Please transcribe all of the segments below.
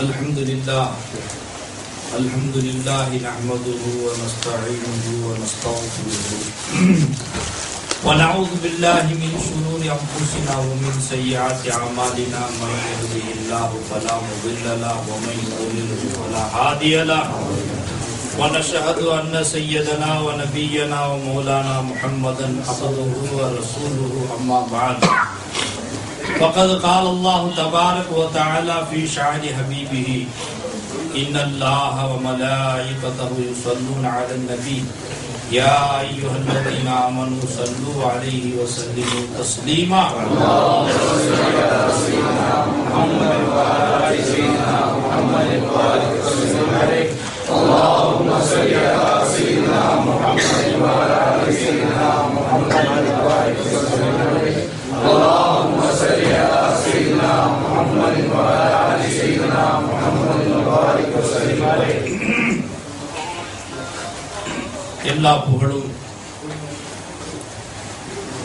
الحمد لله نحمده ونستعينه ونستغفره ونعوذ بالله من شرور أنفسنا ومن سيئات أعمالنا من يهده الله فلا مضل له ومن يضلل فلا هادي له ونشهد أن سيدنا ونبينا ومولانا محمدا عبده ورسوله أما بعد فقد قال الله تبارك وتعالى في شأن حبيبه إن الله وملائكته يصلون على النبي يا أيها الذين آمنوا صلوا عليه وسلموا تسليما اللهم صل على سيدنا محمد وعلى آل سيدنا محمد وبارك وسلم عليه اللهم صل على سيدنا محمد وعلى آل سيدنا محمد وبارك وسلم عليه اللهم صل على سيدنا محمد وعلى آل سيدنا محمد وبارك وسلم عليه. எல்லா புகழும்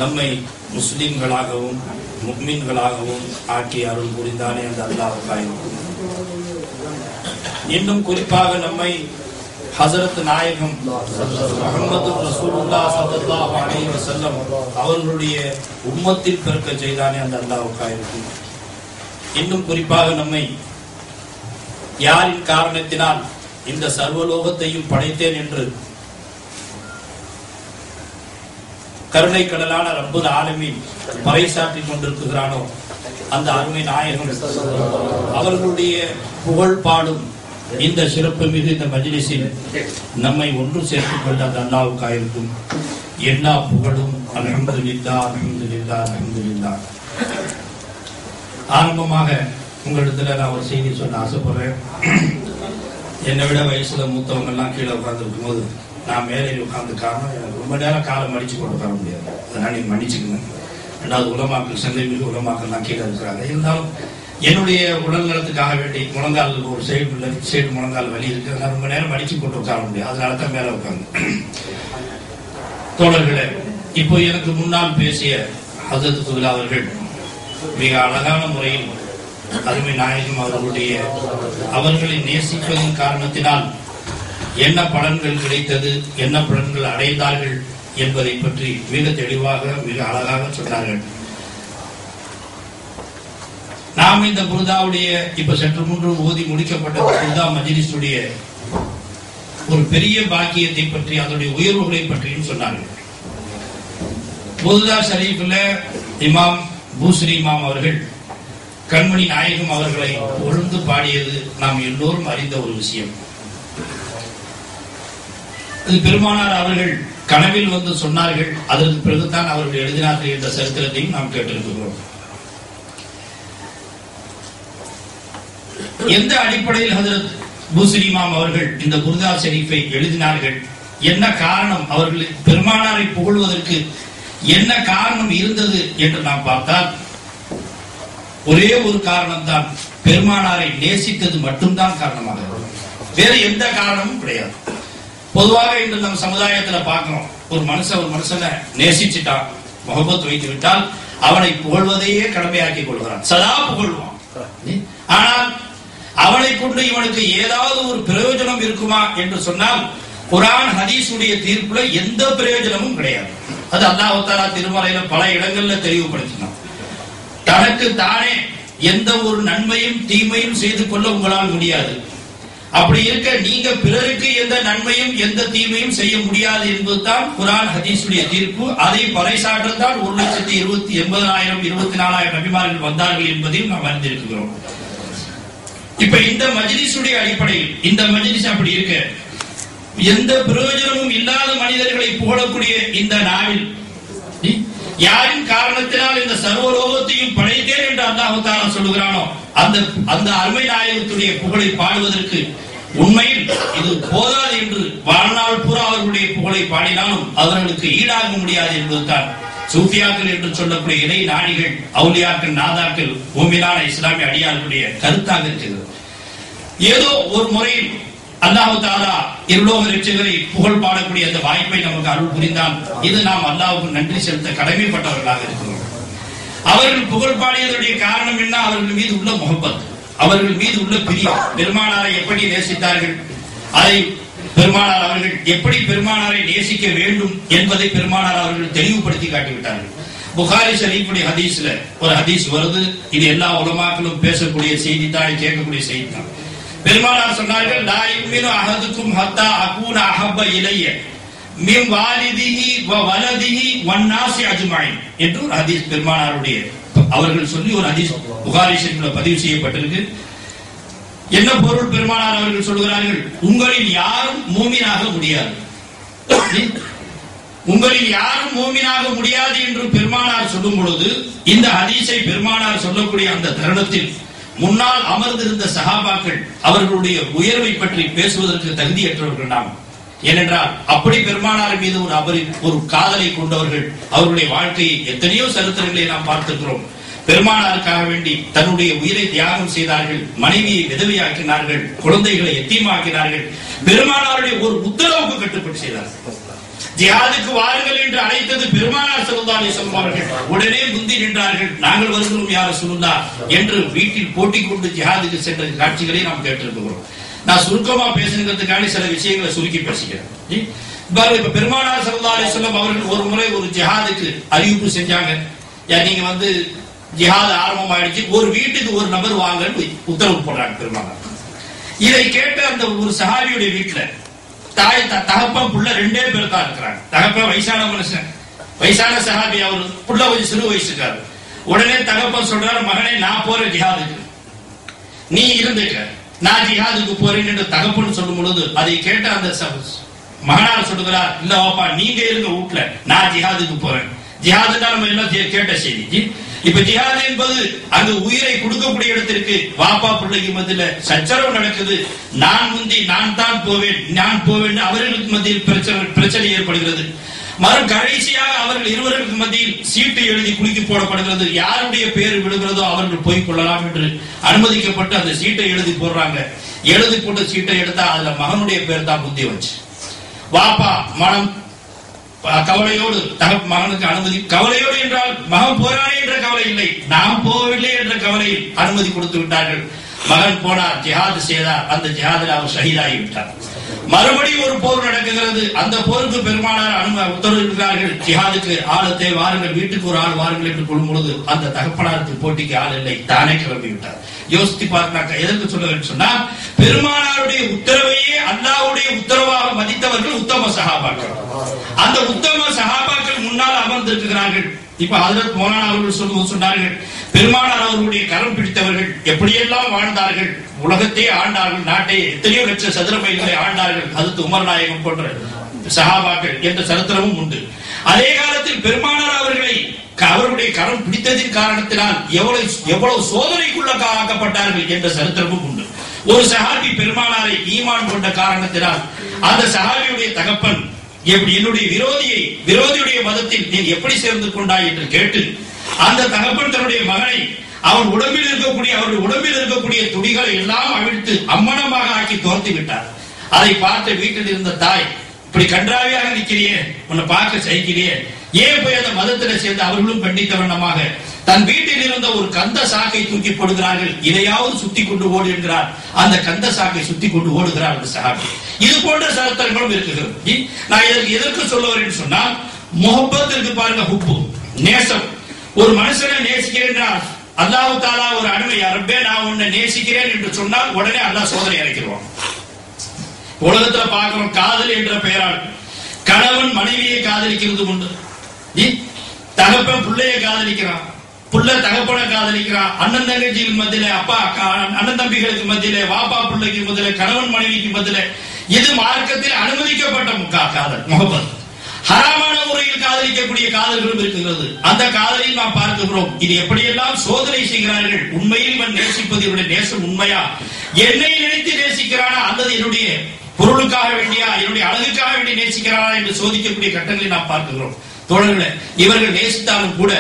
நம்மை முஸ்லிம்களாகவும் முஃமின்களாகவும் ஆக்கி அருள் புரிந்தானே அந்த அல்லாஹ்வுக்காக. இன்னும் குறிப்பாக நம்மை ஹஸரத் நாயகம் முஹம்மது ரசூலுல்லாஹ் ஸல்லல்லாஹு அலைஹி வஸல்லம் அவர்களுடைய உம்மத்தில் பிறக்க செய்தானே அந்த அல்லாஹ்வுக்காக. இன்னும் குறிப்பாக நம்மை யாரின் காரணத்தினால் இந்த சர்வலோகத்தையும் படைத்தேன் என்று கருணை கடலான ரப்புல் ஆலமீன் பறைசாற்றிக் கொண்டிருக்கிறானோ அந்த அருமை நாயகம் அவர்களுடைய புகழ் பாடும் இந்த சிறப்பு மிகு இந்த மஜ்லிஸில் நம்மை ஒன்று சேர்த்துக் கொண்ட அந்த அல்லாஹ்வுக்காக இருக்கும் எல்லா புகழும் அல்ஹம்துலில்லாஹ் அல்ஹம்துலில்லாஹ் அல்ஹம்துலில்லாஹ். ஆரம்பமாக உங்களிடத்துல நான் ஒரு செய்தி சொல்ல ஆசைப்படுறேன். என்னை விட வயசுல மூத்தவங்க எல்லாம் கீழே உட்கார்ந்து இருக்கும்போது நான் மேலே உட்கார்ந்து காரணம் எனக்கு ரொம்ப நேரம் காலம் மடிச்சு கொண்டு உட்கார முடியாது. அதனால நீங்க மன்னிச்சுக்கணும். ரெண்டாவது உலமாக்கள் சந்தை மிகு உலமாக்கள் எல்லாம் கீழே இருக்கிறாங்க. இருந்தாலும் என்னுடைய உடல் நலத்துக்காக வேண்டி முழங்கால் ஒரு சைடு முழங்கால் வலி இருக்கு. அதனால ரொம்ப நேரம் மடிச்சு கொண்டு உட்கார முடியாது. அதனால தான் மேலே உட்கார்ந்து. தோழர்களே, இப்போ எனக்கு முன்னால் பேசிய ஹஸரத் குதுலா அவர்கள் மிக அழகான முறையில் அருமை நாயகம் அவர்களை நேசிப்பதன் காரணத்தினால் என்ன பலன்கள் கிடைத்தது, என்ன பலன்கள் அடைந்தார்கள் என்பதை பற்றி மிக தெளிவாக மிக அழகாக சொன்னார்கள். நாம் இந்த புர்தாவுடைய இப்ப சற்று முன்பு ஓதி முடிக்கப்பட்ட புர்தா மஜ்லிஸுடைய ஒரு பெரிய பாக்கியத்தை பற்றி அதனுடைய உயர்வுகளை பற்றியும் சொன்னார்கள். புர்தா ஷரீஃபில் இமாம் பூஸ்ரி இமாம் அவர்கள் கண்மணி நாயகம் அவர்களை ஒழுந்து பாடியது நாம் எல்லோரும் அறிந்த ஒரு விஷயம். அது பெருமானார் அவர்கள் கனவில் வந்து சொன்னார்கள். அதற்கு பிறகுதான் அவர்கள் எழுதினார்கள் என்ற சரித்திரத்தையும் நாம் கேட்டிருக்கிறோம். எந்த அடிப்படையில் ஹஜ்ரத் பூஸ்ரி இமாம் அவர்கள் இந்த புர்தா ஷரீஃபை எழுதினார்கள், என்ன காரணம், அவர்கள் பெருமானாரை புகழ்வதற்கு என்ன காரணம் இருந்தது என்று நாம் பார்த்தால் ஒரே ஒரு காரணம் தான், பெருமானாரை நேசித்தது மட்டும்தான் காரணமாக, வேற எந்த காரணமும் கிடையாது. பொதுவாக இன்று நம் சமுதாயத்துல பார்க்கிறோம், ஒரு மனுஷனை நேசிச்சுட்டான், முகப்பத் வைத்து விட்டால் அவனை புகழ்வதையே கடமையாக்கி கொள்கிறான், சதா புகழ்வான். ஆனால் அவனை கொண்டு இவனுக்கு ஏதாவது ஒரு பிரயோஜனம் இருக்குமா என்று சொன்னால் குர்ஆன் ஹதீஸுடைய தீர்ப்புல எந்த பிரயோஜனமும் கிடையாது. அது அல்லாஹ் தஆலா திருமறையில பல இடங்கள்ல தெளிவுபடுத்தினான். தனக்கு தானே எந்த ஒரு நன்மையும் தீமையும் செய்து கொள்ள உங்களால் முடியாது. அப்படி இருக்க நீங்க பிறருக்கு எந்த நன்மையும் எந்த தீமையும் செய்ய முடியாது என்பதுதான் குர்ஆன் ஹதீஸுடைய தீர்ப்பு. அதை பறைசாற்றத்தான் 1,80,000 24,000 நபிமார்கள் வந்தார்கள் என்பதையும் நாம் அறிந்திருக்கிறோம். இப்ப இந்த மஜ்லிஸுடைய அடிப்படையில் இந்த மஜ்லிஸ் அப்படி இருக்க எந்த பிரயோஜனமும் இல்லாத மனிதர்களை புகழக்கூடிய இந்த நாவில் யாரின் காரணத்தினால் இந்த சர்வலோகத்தையும் படைத்தேன் என்று அல்லாஹ் தஆலா சொல்லுகிறானோ அந்த அருமை நாயகத்துடைய புகழை பாடுவதற்கு உண்மையில் இது போதாது என்று வாழ்நாள் பூரா அவர்களுடைய புகழை பாடினாலும் அவர்களுக்கு ஈடாக முடியாது என்பதுதான் சூஃபியாக்கள் என்று சொல்லக்கூடிய இறை நாடிகள், அவுலியாக்கள், நாதாக்கள், மூமினான இஸ்லாமிய அடியார்களுடைய கருத்தாக இருக்கிறது. ஏதோ ஒரு முறையில் அல்லாஹ் தஆலா இருலோக ரட்சகரை புகழ் பாடக்கூடிய அந்த வாய்ப்பை நமக்கு அருள் புரிந்தால் இது நாம் அல்லாஹ்வுக்கு நன்றி செலுத்த கடமைப்பட்டவர்களாக இருக்கிறோம். அவர்கள் புகழ் பாடியதனுடைய காரணம் என்ன? அவர்கள் மீது உள்ள முஹப்பத். அவர்கள் மீது உள்ள பிரியம், பெருமானாரை எப்படி நேசித்தார்கள், அதை பெருமானார் அவர்கள் எப்படி பெருமானாரை நேசிக்க வேண்டும் என்பதை பெருமானார் அவர்கள் தெளிவுபடுத்தி காட்டிவிட்டார்கள். புகாரி ஷரீஃபுடைய ஹதீஸ்ல ஒரு ஹதீஸ் வருது. இது எல்லா உலமாக்களும் பேசக்கூடிய செய்தி தான், கேட்கக்கூடிய செய்தி தான். பெருமானார் சொன்னார்கள், லா யுமினு அஹதுக்கும் ஹத்தா அகூன அஹப்ப இலைய மின் வாலிதிஹி வ வலதிஹி வன்னாஸி அஜ்மஈன் என்று ஒரு ஹதீஸ் பெருமானாருடைய அவர்கள் சொல்லி ஒரு ஹதீஸ் புகாரி ஷரீஃப்ல பதிவு செய்யப்பட்டிருக்கு. என்ன பொருள்? பெருமானார் அவர்கள் சொல்கிறார்கள், உங்களில் யாரும் மூமினாக முடியாது, உங்களில் யாரும் மூமினாக முடியாது என்று பெருமானார் சொல்லும் பொழுது இந்த ஹதீஸை பெருமானார் சொல்லக்கூடிய அந்த தருணத்தில் முன்னால் அமர்ந்திருந்த சஹாபாக்கள் அவர்களுடைய உயர்வை பற்றி பேசுவதற்கு தகுதியற்றவர்கள் நாம். ஏனென்றால் அப்படி பெருமானார் மீது ஒரு காதலை கொண்டவர்கள், அவர்களுடைய வாழ்க்கையை எத்தனையோ சரித்திரங்களை நாம் பார்த்திருக்கிறோம். பெருமானாருக்காக வேண்டி தன்னுடைய உயிரை தியாகம் செய்தார்கள், மனைவியை விதவையாக்கினார்கள், குழந்தைகளை எத்தீமாக்கினார்கள், பெருமானாருடைய ஒரு உத்தரவுக்கு கட்டுப்பட்டு செய்தார்கள். ஜிஹாதுக்கு வாருங்கள் என்று அழைத்தது பெருமானார் ஸல்லல்லாஹு அலைஹி வஸல்லம் அவர்கள். உடனே முந்தி நின்றார்கள், நாங்கள் வருகிறோம் யா ரசூலுல்லாஹ் என்று வீட்டில் போட்டிக் கொண்டு ஜிஹாதுக்கு சென்ற காட்சிகளை நாம் கேட்டிருக்கிறோம். நான் சுருக்கமா பேசுகிறதுக்காக சில விஷயங்களை சுருக்கி பேசுகிறேன். இப்ப பெருமானார் ஸல்லல்லாஹு அலைஹி வஸல்லம் அவர்கள் ஒரு முறை ஒரு ஜிஹாதுக்கு அறிவிப்பு செஞ்சாங்க. நீங்க ஜிஹாத் ஆரம்பமாயிடுச்சு, ஒரு வீட்டுக்கு ஒரு நபர் வாங்கன்னு உத்தரவு போடுறாங்க பெருமானார். இதை கேட்ட அந்த ஒரு சஹாபியுடைய வீட்டுல தாய் தகப்பன் புள்ள ரெண்டே பேர் தான் இருக்கிறாங்க. தகப்பன் வயசான மனுஷன், வயசான சஹாபி, அவர் புள்ள கொஞ்சம் சிறு வயசுக்காரு. உடனே தகப்பன் சொல்றாரு, மகனே நான் போறேன் ஜிஹாதுக்கு, நீ இருந்துக்க, நான் ஜிஹாதுக்கு போறேன் என்று தகப்பன் சொல்லும் பொழுது அதை கேட்ட அந்த மகனார் சொல்லுகிறார், இல்ல வாப்பா நீங்க இருங்க வீட்டுல, நான் ஜிஹாதுக்கு போறேன். ஜிஹாதுன்னா நம்ம எல்லாம் கேட்ட செய்தி. இப்ப ஜிஹாது என்பது அங்கு உயிரை கொடுக்கக்கூடிய இடத்திற்கு வாப்பா பிள்ளைக்கு மத்தியில சச்சரவு நடக்குது. நான் முந்தி நான் தான் போவேன், நான் போவேன், அவர்களுக்கு மத்தியில் பிரச்சனை ஏற்படுகிறது. கடைசியாக அவர்கள் இருவருக்கு மத்தியில் சீட்டு எழுதி குலுக்கி போடப்படுகிறது. யாருடைய பேர் விடுகிறதோ அவர்கள் போய் கொள்ளலாம் என்று அனுமதிக்கப்பட்டு அந்த சீட்டை எழுதி போடுறாங்க. எழுதி போட்ட சீட்டை எடுத்தா அதுல மகனுடைய பேர் தான் முந்தி வச்சு. வாப்பா மனம் கவலையோடு மகனுக்கு அனுமதி, கவலையோடு என்றால் மகன் போறானே என்ற கவலை இல்லை, நாம் போகவில்லை என்ற கவலையில் அனுமதி கொடுத்து விட்டார்கள். மகன் போனார், ஜிஹாது செய்தார். அந்த ஜிஹாதில் அவர் ஷஹீதாகி விட்டார். மறுபடியும் ஒரு போர் நடக்குகிறது. அந்த போருக்கு பெருமானார் உத்தரவிடுகிறார்கள், ஜிஹாதுக்கு ஆளத்தை வாருங்கள், வீட்டுக்கு ஒரு ஆள் வாருங்கள் என்று கொள்ளும் பொழுது அந்த தகப்பனாருக்கு போட்டிக்கு ஆள் இல்லை, தானே கிளம்பி விட்டார். யோசித்து பார்த்தாக்க எதற்கு சொல்ல வேண்டும் சொன்னா, பெருமானாருடைய உத்தரவையே அல்லாஹ்வுடைய உத்தரவாக மதித்தவர்கள் உத்தம சஹாபாக்கள். அந்த உத்தம சஹாபாக்கள் முன்னால் அமர்ந்திருக்கிறார்கள். இப்ப ஹஜ்ரத் மௌலானா அவர்கள் சொன்னார்கள், பெருமானார் அவர்களுடைய கரம் பிடித்தவர்கள் எப்படியெல்லாம் வாழ்ந்தார்கள், உலகத்தையே ஆண்டார்கள், நாட்டை எத்தனையோ லட்சம் சதுர மைல்களை ஆண்டார்கள். ஹஜ்ரத் உமர் நாயகம் போன்ற சஹாபாக்கள் என்ற சரித்திரமும் உண்டு. அதே காலத்தில் பெருமானார் அவர்களுடைய கரம் பிடித்ததின் காரணத்தினால் எவ்வளவு சோதனைக்குள்ள ஆக்கப்பட்டார்கள் என்ற சரித்திரமும் உண்டு. ஒரு சஹாபி பெருமானாரை ஈமான் கொண்ட காரணத்தினால் அந்த சஹாபியுடைய தகப்பன் என்னுடைய விரோதியுடைய மதத்தில் நீ எப்படி சேர்ந்து கொண்டாய் என்று கேட்டு அந்த தகப்பன் தன்னுடைய மகனை அவருடைய உடம்பில் இருக்கக்கூடிய துடிகளை எல்லாம் அவிழ்த்து அம்மனமாக ஆக்கி துரத்தி விட்டார். அதை பார்த்து வீட்டில் இருந்த தாய், இப்படி கன்றாவியாக நிற்கிறியே, உன்னை பார்க்க சகிக்கிறியே, ஏன் போய் அந்த மதத்தில் சேர்ந்து அவர்களும் கண்டித்த வண்ணமாக தன் வீட்டில் இருந்த ஒரு கந்த சாக்கை தூக்கி போடுகிறார்கள். இதையாவது சுத்தி கொண்டு ஓடு என்கிறார். அந்த கந்த சாக்கை சுத்தி கொண்டு ஓடுகிறார் அந்த சஹாபி. இது போன்ற சரித்திரங்களும் இருக்கிறது. நான் எதற்கு சொல்லுவேன் சொன்னால், முஹப்பத்திற்கு பாருங்க, ஹுப்பு நேசம். ஒரு மனுஷனை நேசிக்கிறேன், அல்லாஹ் தஆலா ஒரு அடிமை, ரப்பே நான் உன்னை நேசிக்கிறேன் என்று சொன்னால் உடனே அல்லாஹ் சோதனை இறக்கிடுவான். உலகத்துல பார்க்கிறோம், காதல் என்ற பெயரால் கணவன் மனைவியை காதலிக்கிறது உண்டு. தகப்பன் பிள்ளையை காதலிக்கிறான், புள்ள தகப்பனை காதலிக்கிறான், அண்ணன் தங்கச்சிக்கு மத்தியில, அப்பா அண்ணன் தம்பிகளுக்கு மத்தியில, வாப்பா பிள்ளைக்கு மத்தியில, கணவன் மனைவிக்கு மத்தியில. இது மார்க்கத்தில் அனுமதிக்கப்பட்ட காதல், முஹப்பத். ஹராமான முறையில் காதலிக்கக்கூடிய காதல்களும் இருக்கிறது. அந்த காதலில் நாம் பார்க்கிறோம், இது எப்படியெல்லாம் சோதனை செய்கிறார்கள். உண்மையில் இவன் நேசிப்பது, இவருடைய நேசம் உண்மையா, என்னை நினைத்து நேசிக்கிறானா அல்லது என்னுடைய பொருளுக்காக வேண்டியா, என்னுடைய அழகுக்காக வேண்டி நேசிக்கிறானா என்று சோதிக்கக்கூடிய கட்டங்களை நாம் பார்க்கிறோம். தோழர்களே, இவர்கள் நேசித்தாலும் கூட,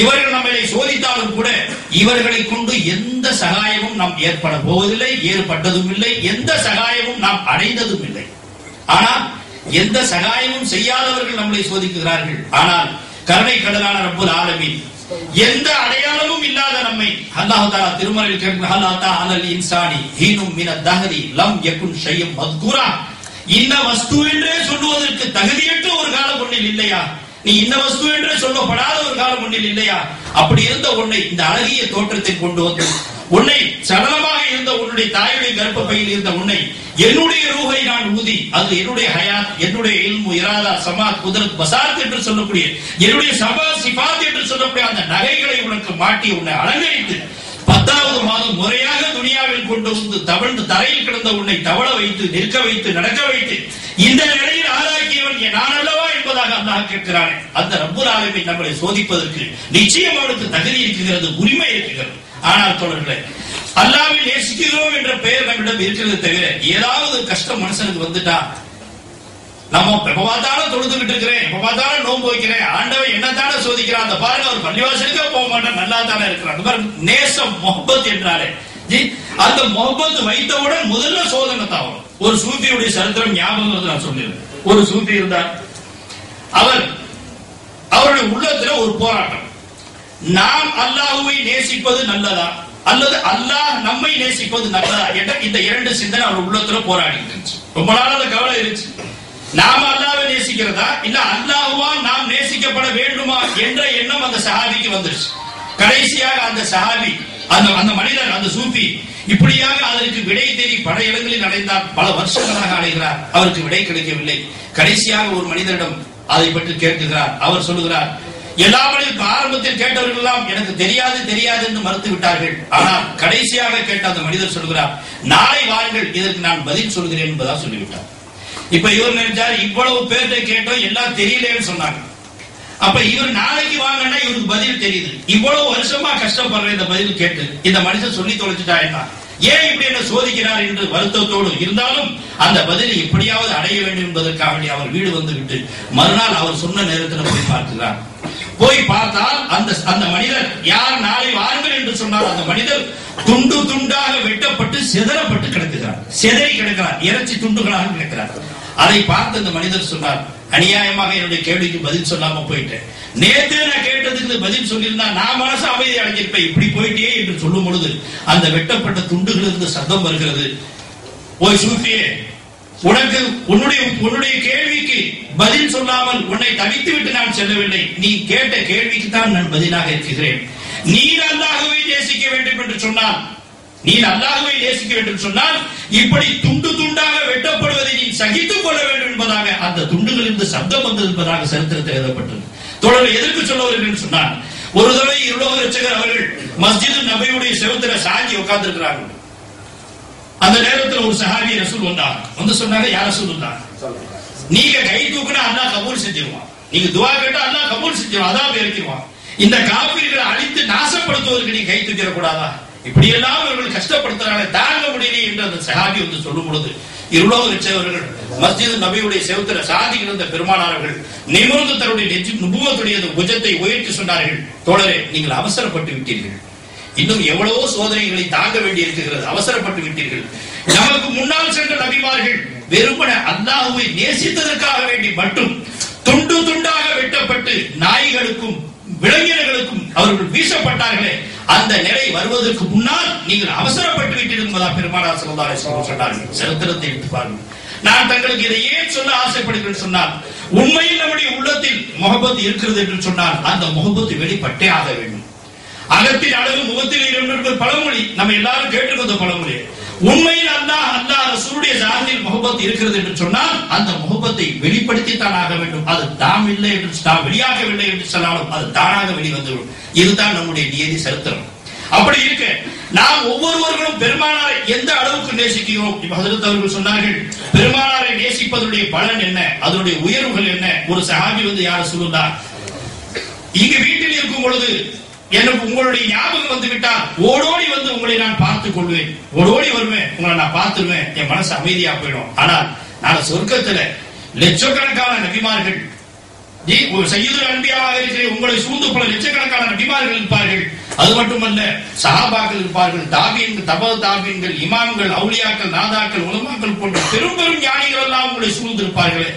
இவர்கள் நம்மளை சோதித்தாலும் கூட, இவர்களை கொண்டு எந்த சகாயமும் நாம் ஏற்பட போவதில்லை, ஏற்பட்டதும் இல்லை, எந்த சகாயமும் நாம் அடைந்ததும் இல்லை. ஆனால் எந்த சகாயமும் செய்யாதவர்கள் நம்மளை சோதிக்கிறார்கள். ஆனால் கருணை கடலான ரப்புல் ஆலமீன் எந்த அடையாளமும் இல்லாத நம்மை அல்லாஹ் தஆலா திருமறையில் கேட்கிறார், ஹலாதா அலல் இன்சானி ஹீனும் மினத் தஹரி லம் யகுன் ஷையம் மத்குரா. இந்த வஸ்து என்றே சொல்லுவதற்கு தகுதியற்ற ஒரு காலம் ஒன்றில் இல்லையா? நீ இந்த வஸ்து என்றே சொல்லப்படாத ஒரு காலம் ஒன்றில் இல்லையா? அப்படி இருந்த உன்னை இந்த அழகிய தோற்றத்தை கொண்டு வந்து உன்னை சடலமாக இருந்த உன்னுடைய தாயுடைய கர்ப்பப்பையில் இருந்த உன்னை என்னுடைய ரூஹை நான் ஊதி, அது என்னுடைய ஹயாத், என்னுடைய இல்மு, இராதா, சமாத், குதரத், பசாத் என்று சொல்லக்கூடிய என்னுடைய சபா சிபாத் என்று சொல்லக்கூடிய அந்த நகைகளை உனக்கு மாட்டி உன்னை அலங்கரித்து 10வது மாதம் முறையாக துனியாவில் கொண்டு வந்து தவழ்ந்து தரையில் கிடந்த உன்னை தவள வைத்து நிற்க வைத்து நடக்க வைத்து இந்த நிலையில் ஆளாக்கியவன் நான் அல்லவா என்பதாக அல்லாஹ் கேட்கிறானே, அந்த ரப்புல் ஆலமீன் நம்மளை சோதிப்பதற்கு நிச்சயம் அவனுக்கு தகுதி இருக்கிறது, உரிமை இருக்கிறது. ஆனால் தோழர்களே, அல்லாஹ்வை நேசிக்கிறோம் என்ற பெயர் நம்மிடம் இருக்கிறது தவிர ஏதாவது கஷ்டம் மனுஷனுக்கு வந்துட்டா நம்ம எப்ப பார்த்தாலும் தொழுதுகிட்டு இருக்கிறேன், எப்ப பார்த்தாலும் நோன்பு வைக்கிறேன், ஆண்டவன் என்னத்தானே சோதிக்கிறான், அந்த பாருங்க அவர் பள்ளிவாசலுக்கே போக மாட்டேன், நல்லா தானே இருக்கிறான். நேசம் முஹப்பத் என்றாலே அந்த முஹப்பத் வைத்தவுடன் முதல்ல சோதனை தான் வரும். ஒரு சூஃபியுடைய சரித்திரம் ஞாபகம் நான் சொல்லிடுறேன். ஒரு சூஃபி இருந்தார், அவருடைய உள்ளத்துல ஒரு போராட்டம், நாம் அல்லாஹ்வை நேசிப்பது நல்லதா அல்லது அல்லாஹ் நம்மை நேசிப்பது நல்லதா என்ற இந்த இரண்டு சிந்தனை அவர் உள்ளத்துல போராடி இருந்துச்சு. ரொம்ப நாள் அந்த கவலை இருந்துச்சு. நாம அல்லாஹ்வை நேசிக்கிறதா இல்ல அல்லாஹ்வால் நாம் நேசிக்கப்பட வேண்டுமா என்ற எண்ணம் அந்த சஹாபிக்கு வந்துருச்சு. கடைசியாக அந்த சஹாபி அந்த மனிதர் அந்த சூஃபி இப்படியாக அதற்கு விடை தேடி பல இடங்களில் அடைந்தார். பல வருஷங்களாக அடைகிறார், அவருக்கு விடை கிடைக்கவில்லை. கடைசியாக ஒரு மனிதரிடம் அதை பற்றி கேட்கிறார். அவர் சொல்லுகிறார், எல்லா மனிதர்கள் ஆரம்பத்தில் கேட்டவர்கள் எல்லாம் எனக்கு தெரியாது தெரியாது என்று மறுத்து விட்டார்கள். ஆனால் கடைசியாக கேட்ட அந்த மனிதர் சொல்கிறார், நாளை வாருங்கள், இதற்கு நான் பதில் சொல்கிறேன் என்பதா சொல்லிவிட்டார். இப்ப இவர் நினைச்சார், இவ்வளவு பேர்கிட்ட கேட்டோம் எல்லாம் தெரியலன்னு சொன்னாங்க. அப்ப இவர் நாளைக்கு வாங்கன்னா இவருக்கு பதில் தெரியுது. இவ்வளவு வருஷமா கஷ்டப்படுற இந்த பதில் கேட்டு இந்த மனுஷன் சொல்லி தொலைச்சிட்டா என்ன, ஏன் இப்படி என்ன சோதிக்கிறார் என்று வருத்தத்தோடு இருந்தாலும் அந்த பதிலை எப்படியாவது அடைய வேண்டும் என்பதற்காக அவர் வீடு வந்து விட்டு மறுநாள் அவர் சொன்ன நேரத்தில் போய் பார்க்கிறார். போய் பார்த்தால் அந்த மனிதர் யார் நாளை வாருங்கள் என்று சொன்னார், அந்த மனிதர் துண்டு துண்டாக வெட்டப்பட்டு சிதறப்பட்டு கிடக்கிறார், சிதறி கிடக்கிறார், இறைச்சி துண்டுகளாக கிடக்கிறார். அதை பார்த்து அந்த மனிதர் சொன்னார், அநியாயமாக என்னுடைய கேள்விக்கு பதில் சொல்லாம போயிட்டேன். நேற்று நான் கேட்டதுக்கு பதில் சொல்லியிருந்தா நான் மனசு அமைதி அடைஞ்சிருப்பேன், இப்படி போயிட்டே என்று சொல்லும் பொழுது அந்த வெட்டப்பட்ட துண்டுகள் இருந்து சத்தம் வருகிறது. ஓய் சூஃபியே, உனக்கு உன்னுடைய கேள்விக்கு பதில் சொல்லாமல் உன்னை தவித்து விட்டு நான் செல்லவில்லை, நீ கேட்ட கேள்விக்கு தான் நான் பதிலாக இருக்கிறேன். நீ அல்லாஹ்வை நேசிக்க வேண்டும் என்று சொன்னால் இப்படி துண்டு துண்டாக வெட்டப்படுவதை நீ சகித்துக் கொள்ள வேண்டும் என்பதாக அந்த துண்டுகளிலிருந்து சப்தம் வந்தது என்பதாக சரித்திரத்தில் எழுதப்பட்டது. தொடர் எதற்கு சொல்ல வருகிறேன் சொன்னால், ஒரு தடவை இருலோக ரட்சகர் அவர்கள் மஸ்ஜிது நபியுடைய செவுத்துல சாஞ்சி உட்கார்ந்து இருக்கிறார்கள். அந்த நேரத்தில் ஒரு சஹாபி ரசூல் வந்தாங்க, வந்து சொன்னாங்க, யார் ரசூலுல்லாஹ், நீங்க கை தூக்குனா அல்லாஹ் கபூல் செஞ்சிருவான், நீங்க துஆ கேட்டா அல்லாஹ் கபூல் செஞ்சிருவான், அதாப் இறக்கிடுவான், இந்த காஃபிர்களை அழித்து நாசப்படுத்துவதற்கு நீங்க கை தூக்கிட கூடாதா, இப்படி எல்லாம் இவர்கள் கஷ்டப்படுத்துறாங்க, தாங்க முடியல என்று அந்த சஹாபி வந்து சொல்லும் பொழுது இருலோக ரட்சகர்கள் மஸ்ஜிது நபியுடைய செவுத்துல சாதி கிடந்த பெருமானார்கள் நிமிர்ந்து தன்னுடைய நுபுவத்துடைய புஜத்தை உயர்த்தி சொன்னார்கள், தோழரே நீங்கள் அவசரப்பட்டு விட்டீர்கள், இன்னும் எவ்வளவோ சோதனைகளை தாங்க வேண்டி இருக்கிறது, அவசரப்பட்டு விட்டீர்கள். நமக்கு முன்னால் சென்ற நபிமார்கள் வெறுமன அல்லாஹ்வை நேசித்ததற்காக வேண்டி மட்டும் துண்டு துண்டாக வெட்டப்பட்டு நாய்களுக்கும் விலங்கினர்களுக்கும் அவர்கள் வீசப்பட்டார்களே, அந்த நிலை வருவதற்கு முன்னால் நீங்கள் அவசரப்பட்டு விட்டீர்கள் என்பதா பெருமானார் ஸல்லல்லாஹு அலைஹி வஸல்லம் சொன்னார்கள். சரித்திரத்தை எடுத்து பாருங்கள். நான் தங்களுக்கு இதை ஏன் சொல்ல ஆசைப்படுகிறேன் சொன்னால், உண்மையில் நம்முடைய உள்ளத்தில் முஹப்பத் இருக்கிறது என்று சொன்னால் அந்த முஹப்பத் வெளிப்பட்டே ஆக வேண்டும். அகத்தில் அழகு முகத்தில் இரண்டு பழமொழி நம்ம எல்லாரும் கேட்டிருந்த பழமொழி. உண்மையில் அல்லாஹ் ரசூலுடைய ஜாஹில் முஹப்பத் இருக்கிறது என்று சொன்னால் அந்த முஹப்பத்தை வெளிப்படுத்தித்தான் ஆக வேண்டும். அது தாம் இல்லை என்று வெளியாகவில்லை என்று சொன்னாலும் அது தானாக வெளிவந்துவிடும். இதுதான் நம்முடைய நியதி சரித்திரம். அப்படி இருக்க நாம் ஒவ்வொருவர்களும் பெருமானாரை எந்த அளவுக்கு நேசிக்கிறோம். இப்ப ஹஜ்ரத் அவர்கள் சொன்னார்கள், பெருமானாரை நேசிப்பதனுடைய பலன் என்ன, அதனுடைய உயர்வுகள் என்ன. ஒரு சஹாபி வந்து யார் ரசூலுல்லாஹ், இங்கு வீட்டில் இருக்கும் பொழுது எனக்கு உங்களுடைய ஞாபகம் வந்து விட்டால் ஓடோடி வந்து உங்களை நான் பார்த்துக் கொள்வேன், ஓடோடி வருவேன், உங்களை நான் பார்த்துருவேன், என் மனசு அமைதியா போயிடும். ஆனால் நான் சொர்க்கத்துல லட்சக்கணக்கான நபிமார்கள் சய்யிதுல் அன்பியாவாக இருக்கிற உங்களை சூழ்ந்து பல லட்சக்கணக்கான நபிமார்கள் இருப்பார்கள். அது மட்டுமல்ல, சஹாபாக்கள் இருப்பார்கள், தாபீன்கள், தபா தாபீன்கள், இமாம்கள், அவுலியாக்கள், நாதாக்கள், உலமாக்கள் போன்ற பெரும் பெரும் ஞானிகள் எல்லாம் உங்களை சூழ்ந்திருப்பார்கள்.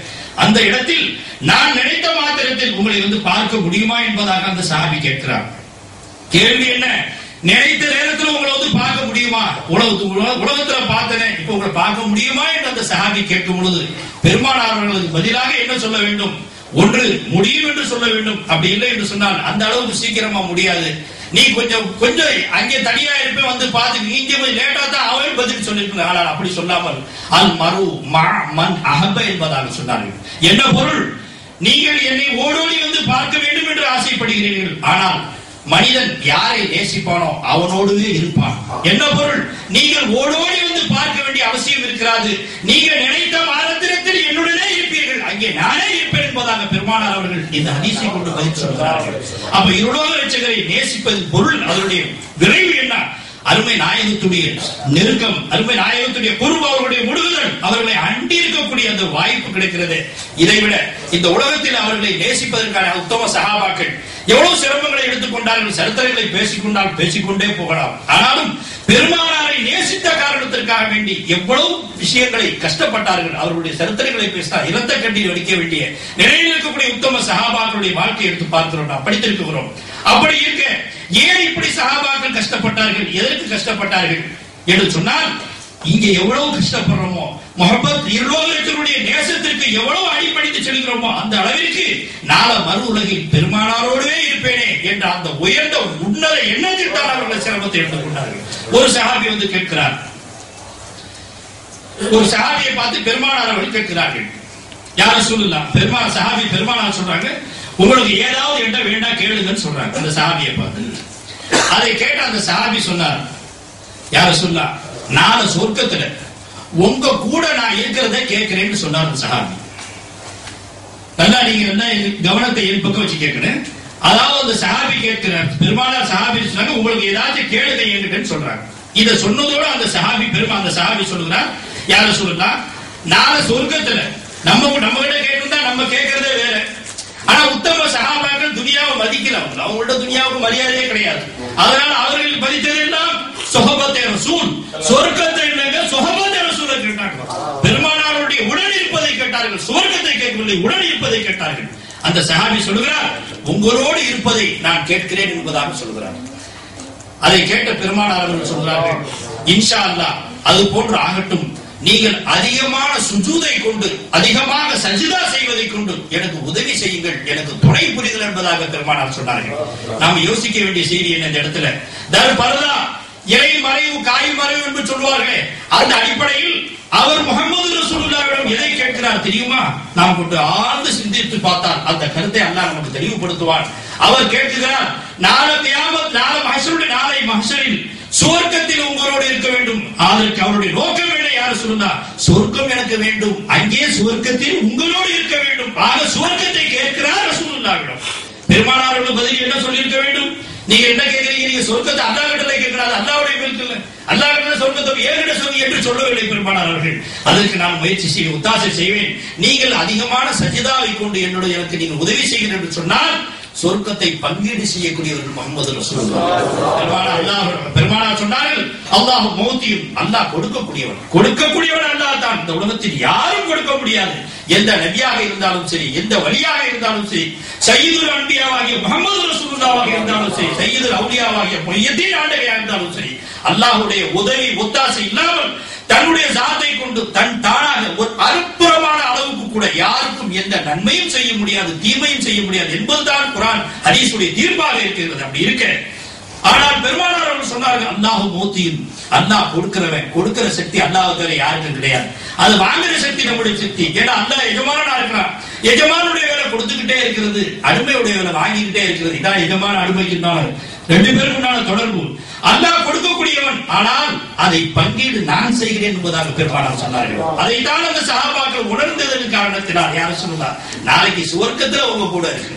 அந்த இடத்தில் நான் நினைத்த மாத்திரத்தில் உங்களை வந்து பார்க்க முடியுமா என்பதாக அந்த சஹாபி கேட்கிறார். கேள்வி என்ன? நினைத்த நேரத்தில் உங்களை வந்து பார்க்க முடியுமா? உலகத்துல பார்த்தேன், இப்ப உங்களை பார்க்க முடியுமா என்று அந்த சஹாபி கேட்கும் பொழுது பெருமானார் அவர்களுக்கு பதிலாக என்ன சொல்ல வேண்டும்? ஒன்று முடியும் என்று சொல்ல வேண்டும். அப்படி இல்லை என்று சொன்னால் அந்த அளவுக்கு சீக்கிரமா முடியாது, நீ கொஞ்சம் அங்கே தனியா இருப்ப வந்து பார்த்து நீங்க லேட்டா தான் அவன் பதில் சொல்லியிருக்கிறார். ஆனால் அப்படி சொல்லாமல் அல் மரு மன் அஹப என்பதாக சொன்னார்கள். என்ன பொருள்? நீங்கள் என்னை ஓடோடி வந்து பார்க்க வேண்டும் என்று ஆசைப்படுகிறீர்கள், ஆனால் மனிதன் யாரை நேசிப்பானோ அவனோடுவே இருப்பான். என்ன பொருள்? நீங்கள் ஓடோடி வந்து பார்க்க வேண்டிய அவசியம் இருக்கிறது. நீங்கள் நினைத்த மாத்திரத்தில் என்னுடனே இருப்பீர்கள், அங்கே நானே இருப்பேன் என்பதாக பெருமானார் அவர்கள் இந்த ஹதீஸை கொண்டு பதில் சொல்கிறார்கள். அப்ப இருளோக ரட்சகரை நேசிப்பது பொருள், அதனுடைய விரைவு என்ன? அருமை நாயகத்துடைய நெருக்கம், அருமை நாயகத்துடைய பொறுப்பு, அவர்களுடைய முழுகுதல், அவர்களை அண்டி இருக்கக்கூடிய அந்த வாய்ப்பு கிடைக்கிறது. இதைவிட இந்த உலகத்தில் அவர்களை நேசிப்பதற்கான உத்தம சஹாபாக்கள் எவ்வளவு சிரமங்களை எடுத்துக்கொண்டார்கள். சரித்திரங்களை பேசிக்கொண்டே போகலாம். ஆனாலும் பெருமானாரை நேசித்த காரணத்திற்காக வேண்டி எவ்வளவு விஷயங்களை கஷ்டப்பட்டார்கள். அவர்களுடைய சரித்திரங்களை பேசினால் இரத்த கண்ணீர் வடிக்க வேண்டிய நிலையில் இருக்கக்கூடிய உத்தம சஹாபாக்களுடைய வாழ்க்கையை எடுத்து பார்க்கிறோம், நாம் படித்திருக்கிறோம். அப்படி இருக்க ஏன் இப்படி சஹாபாக்கள் கஷ்டப்பட்டார்கள், எதற்கு கஷ்டப்பட்டார்கள் என்று சொன்னால், இங்க எவ்வளவு கஷ்டப்படுறோமோ, முஹப்பத் இருலோகத்தினுடைய நேசத்திற்கு எவ்வளவு அடிப்படைத்து செல்கிறோமோ அந்த அளவிற்கு நாள மறு உலகில் பெருமானாரோடவே இருப்பேனே என்ற அந்த உயர்ந்த உன்னத எண்ணத்திற்கான அவர்கள் சிரமத்தை எடுத்துக்கொண்டார்கள். ஒரு சஹாபி வந்து கேட்கிறார், ஒரு சஹாபியை பார்த்து பெருமானார் அவர்கள் கேட்கிறார்கள், யார சொல்லலாம் சஹாபி பெருமானார் சொல்றாங்க, உங்களுக்கு ஏதாவது என்ன வேண்டாம் கேளுங்கன்னு சொல்றாங்க அந்த சஹாபியை பார்த்து. அதை கேட்ட அந்த சஹாபி சொன்னார், யார சொல்லா, நாளை சொர்க்கத்துல உங்க கூட நான் இருக்கிறத கேட்கிறேன்னு சொன்னார் அந்த சஹாபி. நல்லா நீங்க என்ன கவனத்தை என் பக்கம் வச்சு கேட்கணும். அதாவது அந்த சஹாபி கேட்கிறார், பெருமானார் சஹாபி சொன்னாங்க, உங்களுக்கு ஏதாச்சும் கேளுங்க என்கிட்டன்னு சொல்றாங்க. இத சொன்னதோட அந்த சஹாபி சொல்லுகிறார், யார சொல்லலாம், நாளை சொர்க்கத்துல நம்ம கிட்ட கேட்டிருந்தா நம்ம கேட்கறதே வேற. ஆனா உத்தம சஹாபாக்கள் துனியாவை மதிக்கலாம், அவங்கள்ட்ட துனியாவுக்கு மரியாதையே கிடையாது. அதனால அவர்கள் மதித்ததெல்லாம் சொஹபத்தே ரசூல், சொர்க்கத்தை சொஹபத்தே ரசூலை கேட்டார்கள். பெருமானாருடைய உடன் இருப்பதை கேட்டார்கள், சொர்க்கத்தை கேட்கவில்லை, உடன் இருப்பதை கேட்டார்கள். அந்த சஹாபி சொல்லுகிறார், உங்களோடு இருப்பதை நான் கேட்கிறேன் என்பதாக சொல்கிறார். அதை கேட்ட பெருமானார் அவர்கள் சொல்கிறார்கள், இன்ஷா அல்லாஹ் அது போன்று ஆகட்டும், நீங்கள் அதிகமான சுஜூதை கொண்டு அதிகமாக சஜிதா செய்வதை கொண்டு எனக்கு உதவி செய்யுங்கள், எனக்கு துணை புரிதல் என்பதாக பெருமானார் சொன்னார்கள். நாம் யோசிக்க வேண்டிய செய்தி என்ன இந்த இடத்துல? பரதா இறை மறைவு காய் மறைவு என்று சொல்வார்களே, அந்த அடிப்படையில் அவர் முஹம்மது ரசூலுல்லாஹ்விடம் எதை கேட்கிறார் தெரியுமா? நாம் கொண்டு ஆழ்ந்து சிந்தித்து பார்த்தால் அந்த கருத்தை அல்லாஹ் நமக்கு தெளிவுபடுத்துவார். அவர் கேட்கிறார், நாளை கியாமத், நாளை மஹ்ஷரில் சுவர்க்கத்தில் உங்களோடு இருக்க வேண்டும். அதற்கு அவருடைய நோக்கம் என்ன? யார் சொல்லுங்க, சொர்க்கம் எனக்கு வேண்டும், அங்கே சுவர்க்கத்தில் உங்களோடு இருக்க வேண்டும். ஆக சுவர்க்கத்தை கேட்கிறார் ரசூலுல்லாஹ்விடம். பெருமானாருக்கு பதில் என்ன சொல்லி இருக்க வேண்டும்? நீங்க என்ன கேட்கிறீங்க? நீங்க சொர்க்கத்தை அல்லாஹ் கிட்ட கேட்கிறாரு, அல்லாஹ்வுடைய பேருக்கு அல்லாஹ் கிட்ட சொர்க்கத்தை ஏகிட்ட சொல்லி என்று சொல்லவில்லை பெருமானார் அவர்கள். அதற்கு நான் முயற்சி செய்ய ஒத்தாசை செய்வேன். நீங்கள் அதிகமான சஜிதாவை கொண்டு எனக்கு நீங்கள் உதவி செய்கிறீர்கள் என்று சொன்னால் சொர்க்கத்தை பங்கீடு செய்யக்கூடியவர்கள் முஹம்மது ரசூலுல்லாஹ். பெருமானார் சொன்னார்கள், அல்லாஹ் மௌத்தியும், அல்லாஹ் கொடுக்கக்கூடியவன் அல்லாஹ் தான். இந்த உலகத்தில் யாரும் கொடுக்க முடியாது. எந்த நபியாக இருந்தாலும் சரி, எந்த வலியாக இருந்தாலும் சரி, சய்யிதுல் அன்பியாவாகிய முஹம்மது ரசூலுல்லாஹ் இருந்தாலும் சரி, சய்யிதுல் அவுலியாவாகிய முஹய்யித்தீன் ஆண்டகையா இருந்தாலும் சரி, அல்லாஹ்வுடைய உதவி ஒத்தாசை இல்லாமல் தன்னுடைய சாத்தை கொண்டு தானாக ஒரு அற்புதமான அளவுக்கு கூட யாருக்கும் எந்த நன்மையும் செய்ய முடியாது, தீமையும் செய்ய முடியாது என்பதுதான் குர்ஆன் ஹதீஸுடைய தீர்ப்பாக இருக்கிறது. அப்படி இருக்க ஆனால் பெருமானார் அவர்கள் சொன்னார்கள், அல்லாஹ் மௌத்தியும், அல்லாஹ் கொடுக்கிற சக்தி அல்லாஹ்வுக்கு யாருக்கும் கிடையாது. அது வாங்குற சக்தி நம்முடைய சக்தி. ஏன்னா அல்லாஹ் எஜமானா இருக்கிறான், எஜமானுடைய வேலை கொடுத்துக்கிட்டே இருக்கிறது, அடிமையுடைய வேலை வாங்கிக்கிட்டே இருக்கிறது. இதான் எஜமான அடிமைக்குண்டான ரெண்டு பேருக்குண்டான தொடர்பு. அல்லாஹ் கொடுக்கக்கூடியவன், ஆனால் அதை பங்கீடு நான் செய்கிறேன் என்பதாக பெருமானார் சொன்னார்கள். அதைத்தான் அந்த சஹாபாக்கள் உணர்ந்ததன் காரணத்தினால் யார் சொன்னார், நாளைக்கு சுவர்க்கத்துல உங்க கூட இருக்கு.